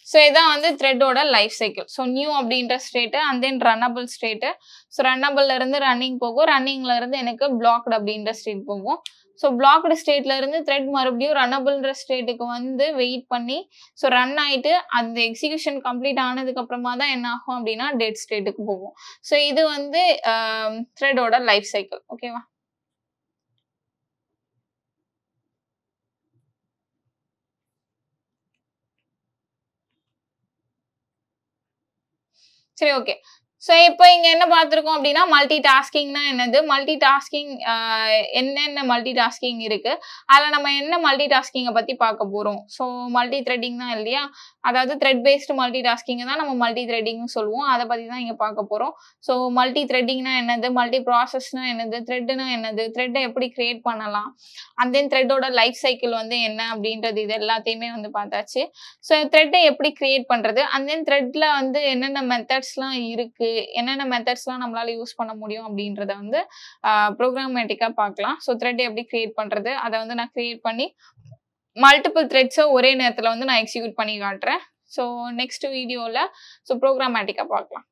ஸோ இதான் வந்து த்ரெட்டோட லைஃப் சைக்கிள். ஸோ நியூ அப்படின்ற state and then runnable state. So ரன்னபிள்ல இருந்து ரன்னிங் போகும், ரன்னிங்ல இருந்து எனக்கு பிளாக்டு அப்படின்ற ஸ்டேட் போகும். ஸோ பிளாக்டு ஸ்டேட்ல இருந்து த்ரெட் மறுபடியும் ரன்னபிள்ன்ற ஸ்டேட்டுக்கு வந்து வெயிட் பண்ணி ஸோ ரன் ஆயிட்டு அந்த எக்ஸிகியூஷன் கம்ப்ளீட் ஆனதுக்கு அப்புறமா தான் என்ன ஆகும் அப்படின்னா டெட் ஸ்டேட்டுக்கு போகும். ஸோ இது வந்து த்ரெட்டோட லைஃப் சைக்கிள். ஓகேவா? சரி, ஓகே. ஸோ இப்போ இங்க என்ன பார்த்துருக்கோம் அப்படின்னா மல்டி டாஸ்கிங்னா என்னது, மல்டி டாஸ்கிங் என்னென்ன மல்டி டாஸ்கிங் இருக்கு, அதில் நம்ம என்ன மல்டி டாஸ்கிங்கை பற்றி பார்க்க போகிறோம். ஸோ மல்டி த்ரெட்டிங் தான் இல்லையா, அதாவது த்ரெட் பேஸ்டு மல்டி டாஸ்கிங்கை தான் நம்ம மல்டி த்ரெட்டிங்னு சொல்லுவோம். அதை பற்றி தான் இங்கே பார்க்க போகிறோம். ஸோ மல்டி த்ரெட்டிங்னா என்னது, மல்டி ப்ராசஸ்னா என்னது, த்ரெட்னா என்னது, த்ரெட்டை எப்படி கிரியேட் பண்ணலாம், அண்ட் தென் த்ரெட்டோட லைஃப் சைக்கிள் வந்து என்ன அப்படின்றது இது எல்லாத்தையுமே வந்து பார்த்தாச்சு. ஸோ த்ரெட்டை எப்படி கிரியேட் பண்ணுறது, அண்ட் தென் த்ரெட்டில் வந்து என்னென்ன மெத்தட்ஸ்லாம் இருக்குது, என்னென்ன மெத்தட்ஸ்லாம் நம்மளால யூஸ் பண்ண முடியும் அப்படின்றத வந்து ப்ரோக்ராமேட்டிக்காக பார்க்கலாம். ஸோ த்ரெட் எப்படி கிரியேட் பண்ணுறது, அதை வந்து நான் கிரியேட் பண்ணி மல்டிபிள் த்ரெட்ஸை ஒரே நேரத்தில் வந்து நான் எக்ஸிக்யூட் பண்ணி காட்டுறேன். ஸோ நெக்ஸ்ட் வீடியோவில் ப்ரோக்ராமேட்டிக்காக பார்க்கலாம்.